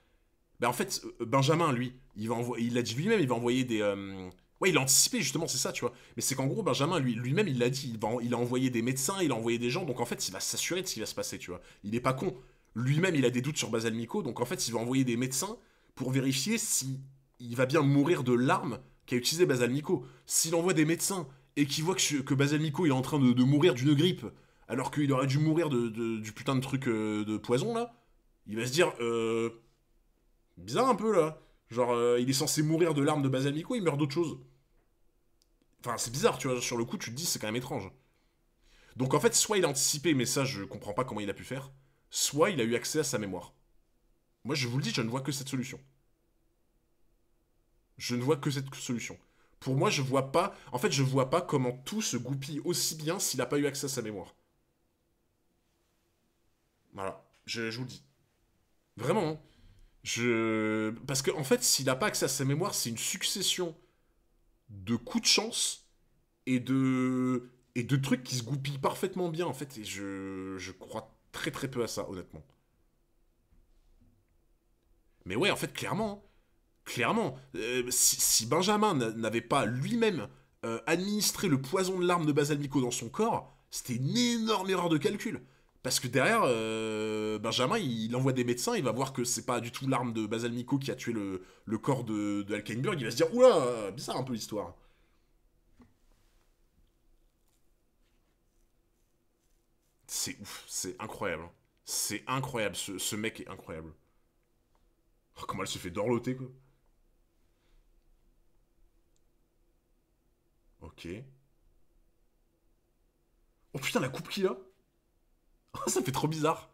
Speaker 1: ben en fait Benjamin lui, il l'a dit lui-même, il va envoyer des ouais, il a anticipé justement, c'est ça, tu vois. Mais c'est qu'en gros Benjamin lui-même il l'a dit, il a envoyé des médecins, il a envoyé des gens, donc en fait il va s'assurer de ce qui va se passer, tu vois. Il est pas con. Lui-même il a des doutes sur Basalnico, donc en fait il va envoyer des médecins pour vérifier si il va bien mourir de l'arme qu'a utilisé Basalnico. S'il envoie des médecins et qu'il voit que Basalnico il est en train de mourir d'une grippe, alors qu'il aurait dû mourir du putain de truc de poison là, il va se dire bizarre un peu là. Genre il est censé mourir de l'arme de Basalnico, il meurt d'autre chose. Enfin c'est bizarre, tu vois, sur le coup tu te dis c'est quand même étrange. Donc en fait soit il a anticipé, mais ça je comprends pas comment il a pu faire, soit il a eu accès à sa mémoire. Moi, je vous le dis, je ne vois que cette solution. Je ne vois que cette solution. Pour moi, je vois pas... En fait, je vois pas comment tout se goupille aussi bien s'il a pas eu accès à sa mémoire. Voilà, je vous le dis. Vraiment, hein. Parce que, en fait, s'il a pas accès à sa mémoire, c'est une succession de coups de chance et de trucs qui se goupillent parfaitement bien, en fait. Et je crois très très peu à ça, honnêtement. Mais ouais, en fait, clairement, clairement, si Benjamin n'avait pas lui-même administré le poison de l'arme de Basalmico dans son corps, c'était une énorme erreur de calcul. Parce que derrière, Benjamin, il envoie des médecins, il va voir que c'est pas du tout l'arme de Basalmico qui a tué le corps de Alkenburg, il va se dire, oula, bizarre un peu l'histoire. C'est ouf, c'est incroyable. C'est incroyable, ce mec est incroyable. Oh, comment elle se fait dorloter, quoi. Ok. Oh putain, la coupe qu'il a. Oh, ça fait trop bizarre.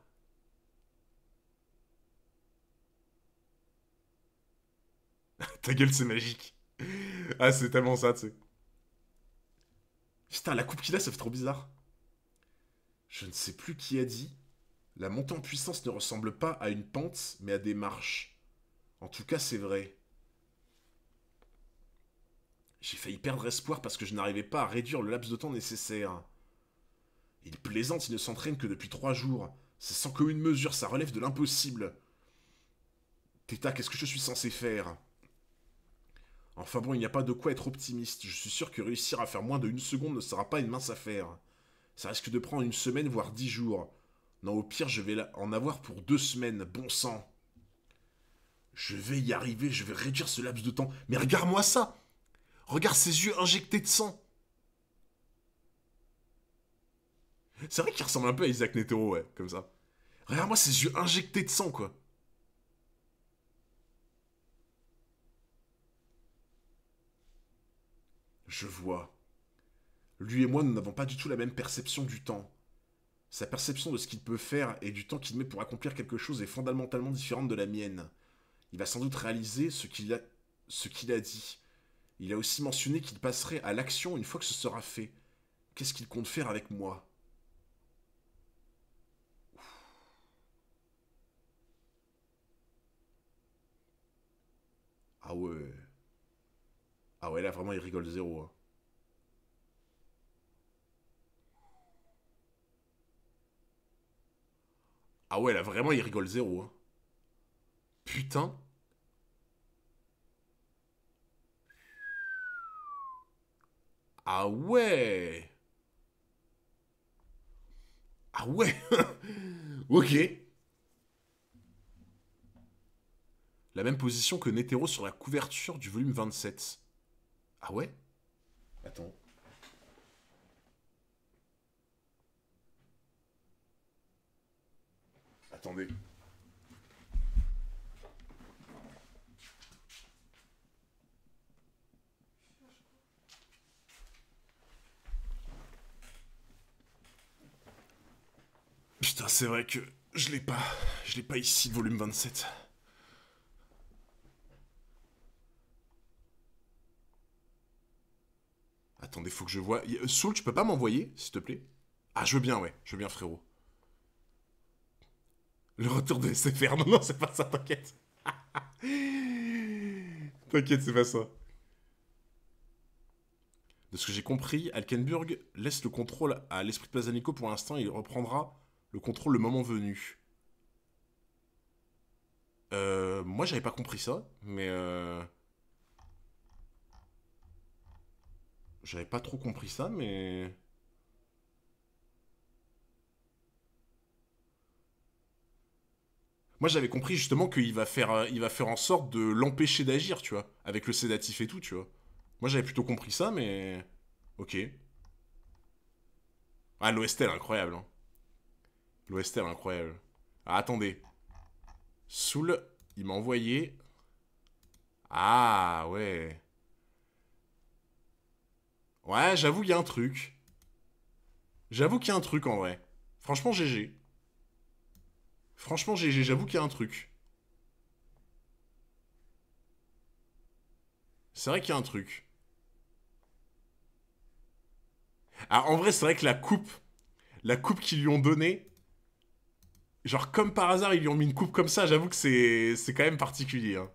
Speaker 1: Ta gueule, c'est magique. Ah, c'est tellement ça, tu sais. Putain, la coupe qu'il a, ça fait trop bizarre. Je ne sais plus qui a dit. La montée en puissance ne ressemble pas à une pente, mais à des marches. En tout cas, c'est vrai. J'ai failli perdre espoir parce que je n'arrivais pas à réduire le laps de temps nécessaire. Il plaisante, il ne s'entraîne que depuis 3 jours. C'est sans commune mesure, ça relève de l'impossible. Teta, qu'est-ce que je suis censé faire? Enfin bon, il n'y a pas de quoi être optimiste. Je suis sûr que réussir à faire moins de 1 seconde ne sera pas une mince affaire. Ça risque de prendre une semaine, voire 10 jours. Non, au pire, je vais en avoir pour 2 semaines, bon sang. Je vais y arriver, je vais réduire ce laps de temps. Mais regarde-moi ça! Regarde ses yeux injectés de sang! C'est vrai qu'il ressemble un peu à Isaac Netero, ouais, comme ça. Regarde-moi ses yeux injectés de sang, quoi. Je vois. Lui et moi, nous n'avons pas du tout la même perception du temps. Sa perception de ce qu'il peut faire et du temps qu'il met pour accomplir quelque chose est fondamentalement différente de la mienne. Il va sans doute réaliser ce qu'il a dit. Il a aussi mentionné qu'il passerait à l'action une fois que ce sera fait. Qu'est-ce qu'il compte faire avec moi? Ah ouais. Ah ouais, là vraiment il rigole zéro, hein. Ah ouais, là vraiment il rigole zéro, hein. Putain. Ah ouais. Ah ouais. Ok. La même position que Netero sur la couverture du volume 27. Ah ouais? Attends. Attendez. Putain, c'est vrai que je l'ai pas. Je l'ai pas ici, le volume 27. Attendez, faut que je vois. Soul, tu peux pas m'envoyer, s'il te plaît? Ah, je veux bien, ouais. Je veux bien, frérot. Le retour de SFR. Non, non, c'est pas ça, t'inquiète. T'inquiète, c'est pas ça. De ce que j'ai compris, Alkenburg laisse le contrôle à l'esprit de Basanico pour l'instant et il reprendra le contrôle le moment venu. Moi, j'avais pas compris ça, mais j'avais pas trop compris ça, mais moi j'avais compris justement qu'il va faire en sorte de l'empêcher d'agir, tu vois, avec le sédatif et tout, tu vois. Moi j'avais plutôt compris ça, mais ok. Ah, l'OST incroyable, hein. L'OST incroyable. Ah, attendez. Soul, il m'a envoyé. Ah ouais. Ouais, j'avoue qu'il y a un truc. J'avoue qu'il y a un truc en vrai. Franchement, GG. Franchement, GG, j'avoue qu'il y a un truc. C'est vrai qu'il y a un truc. Ah, en vrai, c'est vrai que la coupe qu'ils lui ont donnée, genre comme par hasard, ils lui ont mis une coupe comme ça, j'avoue que c'est quand même particulier. Hein.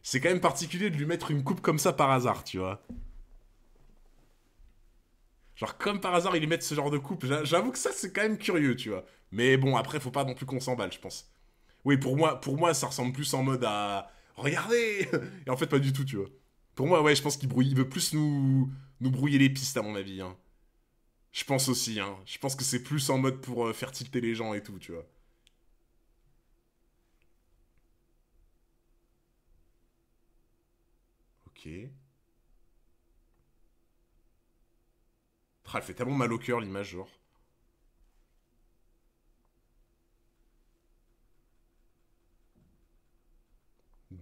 Speaker 1: C'est quand même particulier de lui mettre une coupe comme ça par hasard, tu vois. Genre comme par hasard, ils lui mettent ce genre de coupe. J'avoue que ça, c'est quand même curieux, tu vois. Mais bon, après, faut pas non plus qu'on s'emballe, je pense. Oui, pour moi, ça ressemble plus en mode à regardez. Et en fait, pas du tout, tu vois. Pour moi, ouais, je pense il veut plus nous brouiller les pistes, à mon avis. Hein. Je pense aussi, hein. Je pense que c'est plus en mode pour faire tilter les gens et tout, tu vois. Ok. Ah, elle fait tellement mal au cœur, l'image, genre.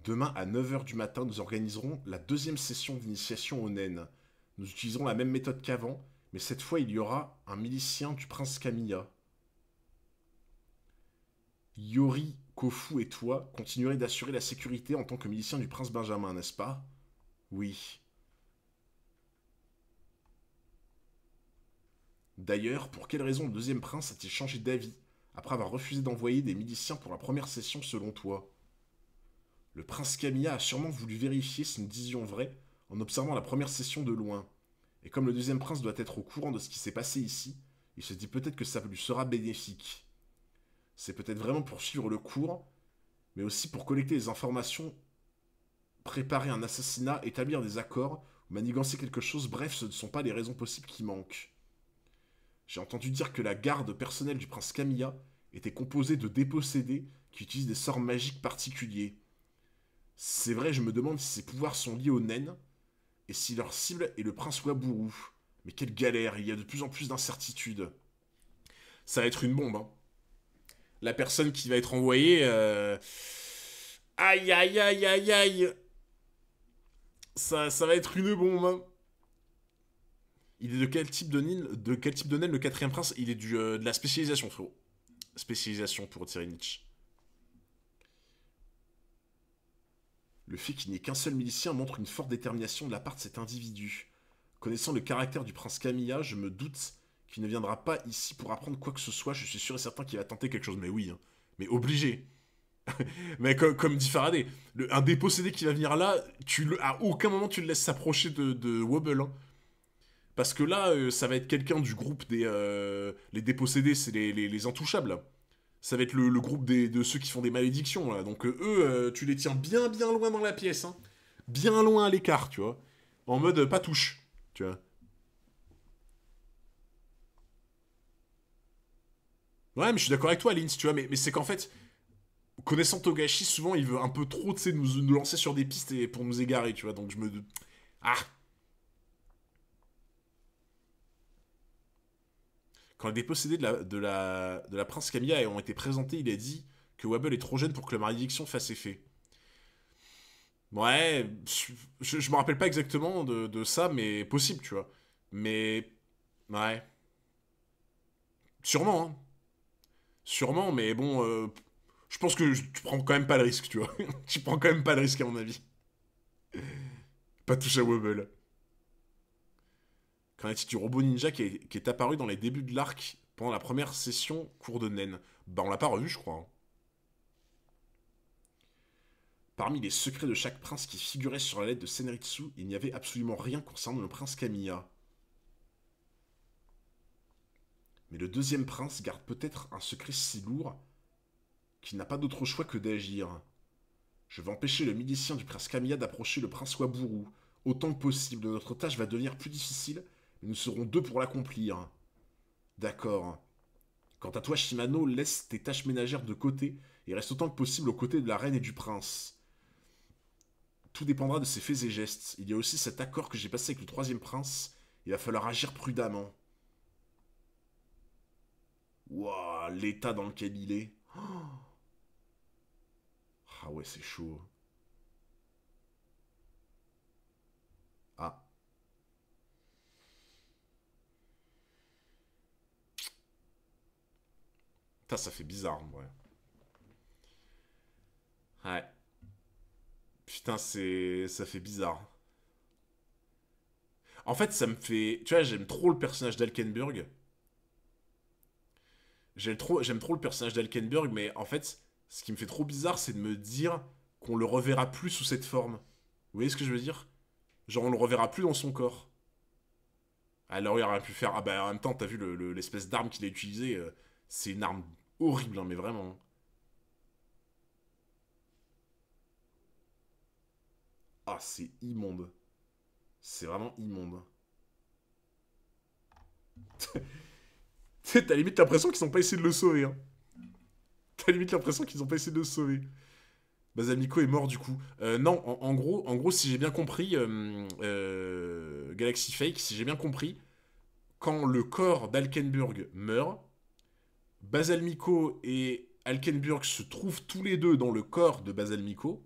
Speaker 1: Demain à 9 h du matin, nous organiserons la deuxième session d'initiation aux naines. Nous utiliserons la même méthode qu'avant, mais cette fois il y aura un milicien du prince Camilla. Yori, Kofu et toi continuerez d'assurer la sécurité en tant que milicien du prince Benjamin, n'est-ce pas? Oui. D'ailleurs, pour quelle raison le deuxième prince a-t-il changé d'avis après avoir refusé d'envoyer des miliciens pour la première session selon toi? Le prince Camilla a sûrement voulu vérifier si nous disions vrai en observant la première session de loin. Et comme le deuxième prince doit être au courant de ce qui s'est passé ici, il se dit peut-être que ça lui sera bénéfique. C'est peut-être vraiment pour suivre le cours, mais aussi pour collecter les informations, préparer un assassinat, établir des accords, ou manigancer quelque chose, bref, ce ne sont pas les raisons possibles qui manquent. J'ai entendu dire que la garde personnelle du prince Camilla était composée de dépossédés qui utilisent des sorts magiques particuliers. C'est vrai, je me demande si ces pouvoirs sont liés aux naines, et si leur cible est le prince Waburu. Mais quelle galère, il y a de plus en plus d'incertitudes. Ça va être une bombe, hein. La personne qui va être envoyée... Aïe, aïe, aïe, aïe, aïe. Ça va être une bombe, hein. Il est de quel type de quel type de naine le quatrième prince? Il est de la spécialisation, frérot. Spécialisation pour Tyranich. Le fait qu'il n'y ait qu'un seul milicien montre une forte détermination de la part de cet individu. Connaissant le caractère du prince Camilla, je me doute qu'il ne viendra pas ici pour apprendre quoi que ce soit. Je suis sûr et certain qu'il va tenter quelque chose. Mais oui, hein. Mais obligé. Mais comme dit Faraday, un dépossédé qui va venir là, à aucun moment tu le laisses s'approcher de Wobble. Hein. Parce que là, ça va être quelqu'un du groupe des... les dépossédés, c'est les intouchables. Là. Ça va être le groupe de ceux qui font des malédictions. Là. Donc eux, tu les tiens bien bien loin dans la pièce. Hein. Bien loin à l'écart, tu vois. En mode pas touche, tu vois. Ouais, mais je suis d'accord avec toi, Lynx, tu vois. Mais c'est qu'en fait, connaissant Togashi, souvent il veut un peu trop, tu sais, nous lancer sur des pistes pour nous égarer, tu vois. Donc je me... Ah. Quand les dépossédés de la prince Camilla ont été présentés, il a dit que Wabble est trop jeune pour que la malédiction fasse effet. Ouais, je me rappelle pas exactement de ça, mais possible, tu vois. Mais, ouais, sûrement, hein. Sûrement, mais bon, je pense que tu prends quand même pas le risque, tu vois. Tu prends quand même pas le risque, à mon avis. Pas toucher à Wobble. Qu'en est-il du robot ninja qui est apparu dans les débuts de l'arc pendant la première session cours de Nen? Bah, on l'a pas revu, je crois. Hein. Parmi les secrets de chaque prince qui figuraient sur la lettre de Senritsu, il n'y avait absolument rien concernant le prince Kamiya. Mais le deuxième prince garde peut-être un secret si lourd qu'il n'a pas d'autre choix que d'agir. Je vais empêcher le milicien du prince Kamiya d'approcher le prince Waburu. Autant que possible, notre tâche va devenir plus difficile, mais nous serons deux pour l'accomplir. D'accord. Quant à toi, Shimano, laisse tes tâches ménagères de côté et reste autant que possible aux côtés de la reine et du prince. Tout dépendra de ses faits et gestes. Il y a aussi cet accord que j'ai passé avec le troisième prince. Il va falloir agir prudemment. Wouah, l'état dans lequel il est. Ah ouais, c'est chaud. Ah, ça fait bizarre, ouais. Ouais. Putain, ça fait bizarre. En fait, ça me fait... Tu vois, j'aime trop le personnage d'Alkenburg. J'aime trop le personnage d'Alkenburg, mais en fait, ce qui me fait trop bizarre, c'est de me dire qu'on le reverra plus sous cette forme. Vous voyez ce que je veux dire? Genre, on le reverra plus dans son corps. Alors, il aurait pu faire... Ah bah, en même temps, t'as vu l'espèce d'arme qu'il a utilisée, c'est une arme horrible, hein, mais vraiment. Ah, c'est immonde. C'est vraiment immonde. Tu sais, t'as limite l'impression qu'ils ont pas essayé de le sauver, hein. T'as limite l'impression qu'ils ont pas essayé de le sauver. Basamiko est mort du coup. Non, en gros, si j'ai bien compris, Galaxy Fake, si j'ai bien compris, quand le corps d'Alkenburg meurt, Basalmiko et Alkenburg se trouvent tous les deux dans le corps de Basalmiko.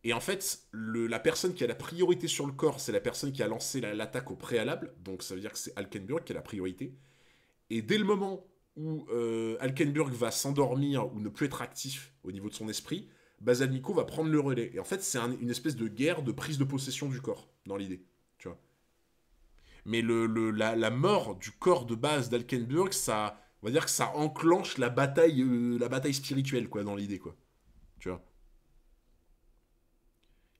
Speaker 1: Et en fait, la personne qui a la priorité sur le corps, c'est la personne qui a lancé l'attaque au préalable. Donc ça veut dire que c'est Alkenburg qui a la priorité. Et dès le moment où Alkenburg va s'endormir ou ne plus être actif au niveau de son esprit, Basalmiko va prendre le relais. Et en fait, c'est une espèce de guerre de prise de possession du corps, dans l'idée. Tu vois. Mais la mort du corps de base d'Alkenburg, ça, on va dire que ça enclenche la bataille spirituelle, quoi, dans l'idée, quoi. Tu vois.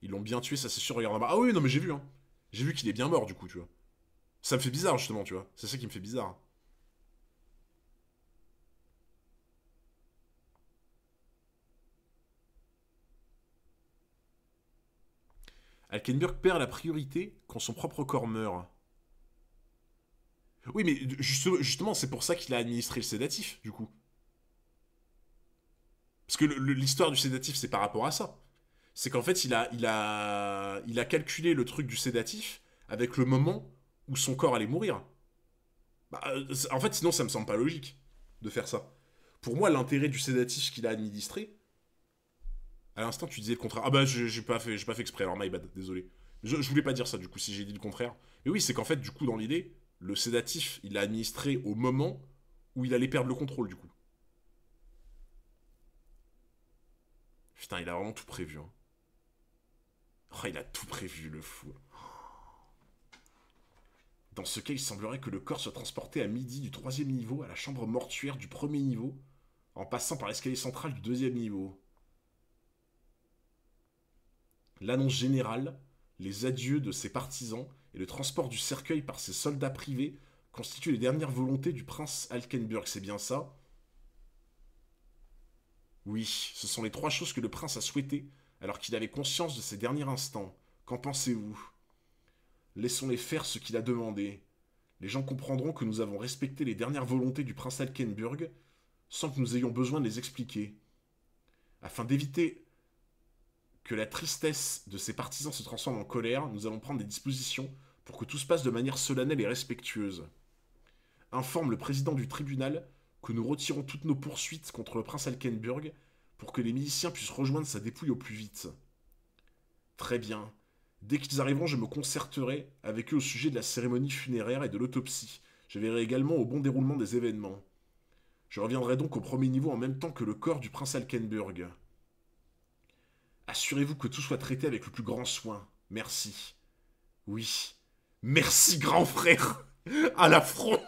Speaker 1: Ils l'ont bien tué, ça c'est sûr, regarde là-bas. Ah oui, non, mais j'ai vu, hein. J'ai vu qu'il est bien mort, du coup, tu vois. Ça me fait bizarre, justement, tu vois. C'est ça qui me fait bizarre. Alkenburg perd la priorité quand son propre corps meurt. Oui, mais justement, c'est pour ça qu'il a administré le sédatif, du coup. Parce que l'histoire du sédatif, c'est par rapport à ça. C'est qu'en fait, il a calculé le truc du sédatif avec le moment où son corps allait mourir. Bah, en fait, sinon, ça me semble pas logique de faire ça. Pour moi, l'intérêt du sédatif qu'il a administré, à l'instant, tu disais le contraire. Ah bah, j'ai pas fait exprès, alors my bad, désolé. Je voulais pas dire ça, du coup, si j'ai dit le contraire. Mais oui, c'est qu'en fait, du coup, dans l'idée, le sédatif, il l'a administré au moment où il allait perdre le contrôle, du coup. Putain, il a vraiment tout prévu, hein. Oh, il a tout prévu, le fou. Dans ce cas, il semblerait que le corps soit transporté à midi du troisième niveau à la chambre mortuaire du premier niveau, en passant par l'escalier central du deuxième niveau. L'annonce générale, les adieux de ses partisans et le transport du cercueil par ses soldats privés constituent les dernières volontés du prince Alkenburg, c'est bien ça? Oui, ce sont les trois choses que le prince a souhaitées alors qu'il avait conscience de ses derniers instants. Qu'en pensez-vous? Laissons-les faire ce qu'il a demandé. Les gens comprendront que nous avons respecté les dernières volontés du prince Alkenburg sans que nous ayons besoin de les expliquer. Afin d'éviter que la tristesse de ses partisans se transforme en colère, nous allons prendre des dispositions pour que tout se passe de manière solennelle et respectueuse. Informe le président du tribunal que nous retirons toutes nos poursuites contre le prince Alkenburg pour que les miliciens puissent rejoindre sa dépouille au plus vite. Très bien. Dès qu'ils arriveront, je me concerterai avec eux au sujet de la cérémonie funéraire et de l'autopsie. Je verrai également au bon déroulement des événements. Je reviendrai donc au premier niveau en même temps que le corps du prince Alkenburg. Assurez-vous que tout soit traité avec le plus grand soin. Merci. Oui. Merci, grand frère. À l'affront.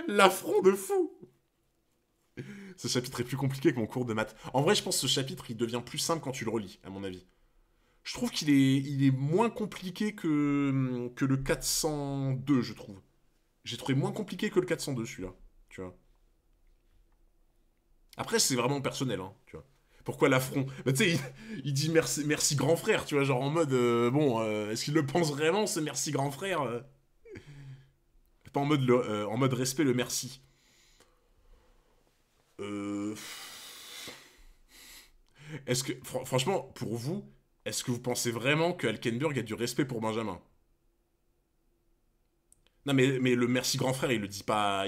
Speaker 1: L'affront de fou. Ce chapitre est plus compliqué que mon cours de maths. En vrai, je pense que ce chapitre, il devient plus simple quand tu le relis, à mon avis. Je trouve il est moins compliqué que le 402, je trouve. J'ai trouvé moins compliqué que le 402, celui-là. Tu vois. Après, c'est vraiment personnel, hein, tu vois. Pourquoi l'affront? Bah, tu sais, il dit merci, merci grand frère, tu vois, genre en mode, est-ce qu'il le pense vraiment, ce merci grand frère pas en mode, en mode respect, le merci. Euh... Est-ce que, franchement, pour vous, est-ce que vous pensez vraiment que Alkenburg a du respect pour Benjamin? Non, mais le merci grand frère, il le dit pas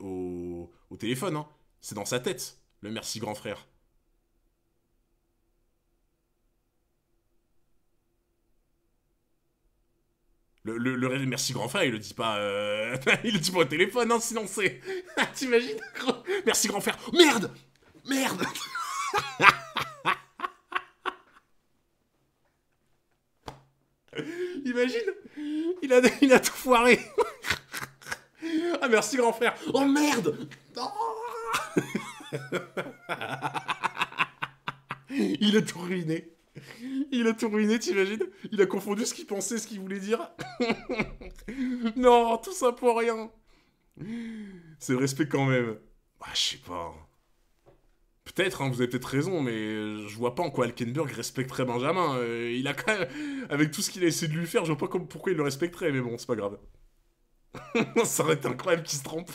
Speaker 1: au téléphone, hein. C'est dans sa tête, le merci grand frère. Le merci grand frère, il le dit pas, il le dit pas au téléphone, hein, sinon c'est, t'imagines? Merci grand frère, merde, merde. Imagine, il a tout foiré. Ah merci grand frère. Oh merde. Oh il a tout ruiné. Il a tout ruiné, t'imagines? Il a confondu ce qu'il pensait, ce qu'il voulait dire. Non, tout ça pour rien. C'est le respect quand même. Ah, je sais pas. Peut-être, hein, vous avez peut-être raison, mais je vois pas en quoi Alkenberg respecterait Benjamin. Il a quand même... Avec tout ce qu'il a essayé de lui faire, je vois pas pourquoi il le respecterait, mais bon, c'est pas grave. Ça aurait été incroyable qu'il se trompe.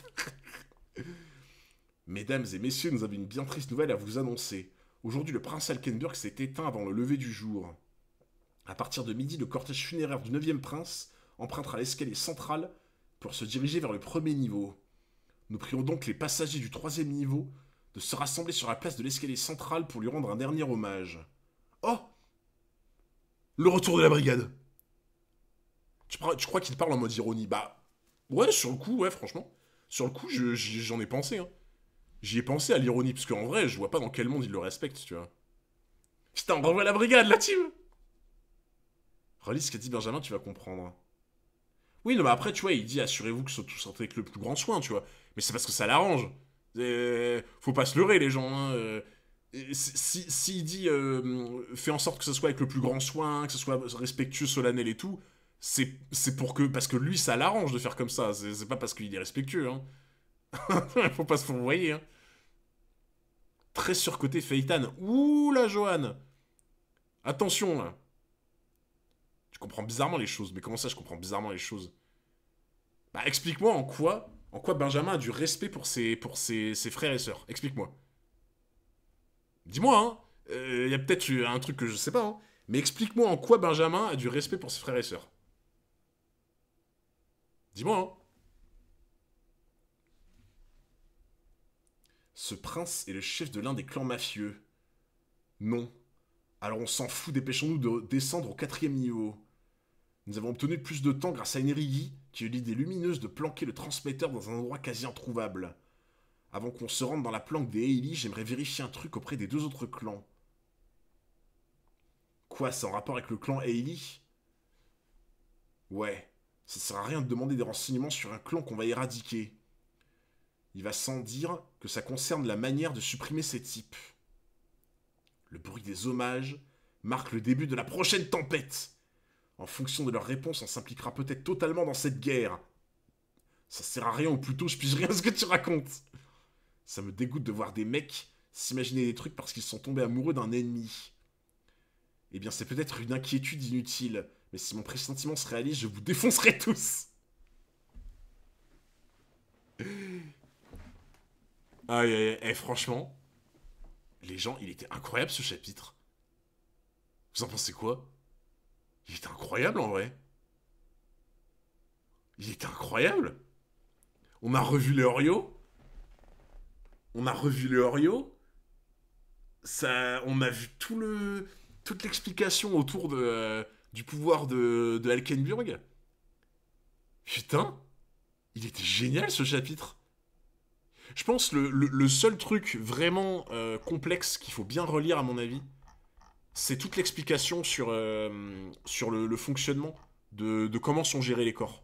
Speaker 1: Mesdames et messieurs, nous avons une bien triste nouvelle à vous annoncer. Aujourd'hui, le prince Alkenberg s'est éteint avant le lever du jour. À partir de midi, le cortège funéraire du 9e prince empruntera l'escalier central pour se diriger vers le premier niveau. Nous prions donc les passagers du 3e niveau de se rassembler sur la place de l'escalier central pour lui rendre un dernier hommage. Oh! Le retour de la brigade! Tu crois qu'il parle en mode ironie? Bah, ouais, sur le coup, ouais, franchement. Sur le coup, j'en ai pensé, hein. J'y ai pensé à l'ironie, parce qu'en vrai, je vois pas dans quel monde il le respecte, tu vois. Putain, on revoit la brigade, la team! Relis ce qu'a dit Benjamin, tu vas comprendre. Oui, non, mais après, tu vois, il dit assurez-vous que ce soit tout sorti avec le plus grand soin, tu vois. Mais c'est parce que ça l'arrange. Faut pas se leurrer, les gens. Hein. S'il dit fais en sorte que ce soit avec le plus grand soin, que ce soit respectueux, solennel et tout, c'est parce que lui, ça l'arrange de faire comme ça. C'est pas parce qu'il est respectueux. Hein. Faut pas se fourvoyer. Hein. Très surcoté Phaeton. Ouh la Johan. Attention là. Je comprends bizarrement les choses. Mais comment ça, je comprends bizarrement les choses? Bah, explique-moi en quoi Benjamin a du respect pour ses frères et sœurs. Explique-moi. Dis-moi, hein. Y a peut-être un truc que je sais pas, hein. Mais explique-moi en quoi Benjamin a du respect pour ses frères et sœurs. Dis-moi, hein. Ce prince est le chef de l'un des clans mafieux. Non. Alors on s'en fout, dépêchons-nous de descendre au 4e niveau. Nous avons obtenu plus de temps grâce à une Erigi qui a eu l'idée lumineuse de planquer le transmetteur dans un endroit quasi introuvable. Avant qu'on se rende dans la planque des Hailey, j'aimerais vérifier un truc auprès des 2 autres clans. Quoi, c'est en rapport avec le clan Hailey? Ouais, ça sert à rien de demander des renseignements sur un clan qu'on va éradiquer. Il va sans dire que ça concerne la manière de supprimer ces types. Le bruit des hommages marque le début de la prochaine tempête. En fonction de leur réponse, on s'impliquera peut-être totalement dans cette guerre. Ça sert à rien, ou plutôt je pige rien à ce que tu racontes. Ça me dégoûte de voir des mecs s'imaginer des trucs parce qu'ils sont tombés amoureux d'un ennemi. Eh bien, c'est peut-être une inquiétude inutile, mais si mon pressentiment se réalise, je vous défoncerai tous. Aïe, aïe, aïe, franchement, les gens, il était incroyable ce chapitre. Vous en pensez quoi? Il était incroyable en vrai. Il était incroyable. On a revu les Oreos. On a revu les Oreos. Ça, on a vu toute l'explication autour du pouvoir de Alkenburg. Putain, il était génial ce chapitre. Je pense le seul truc vraiment complexe qu'il faut bien relire à mon avis, c'est toute l'explication sur le fonctionnement de comment sont gérés les corps.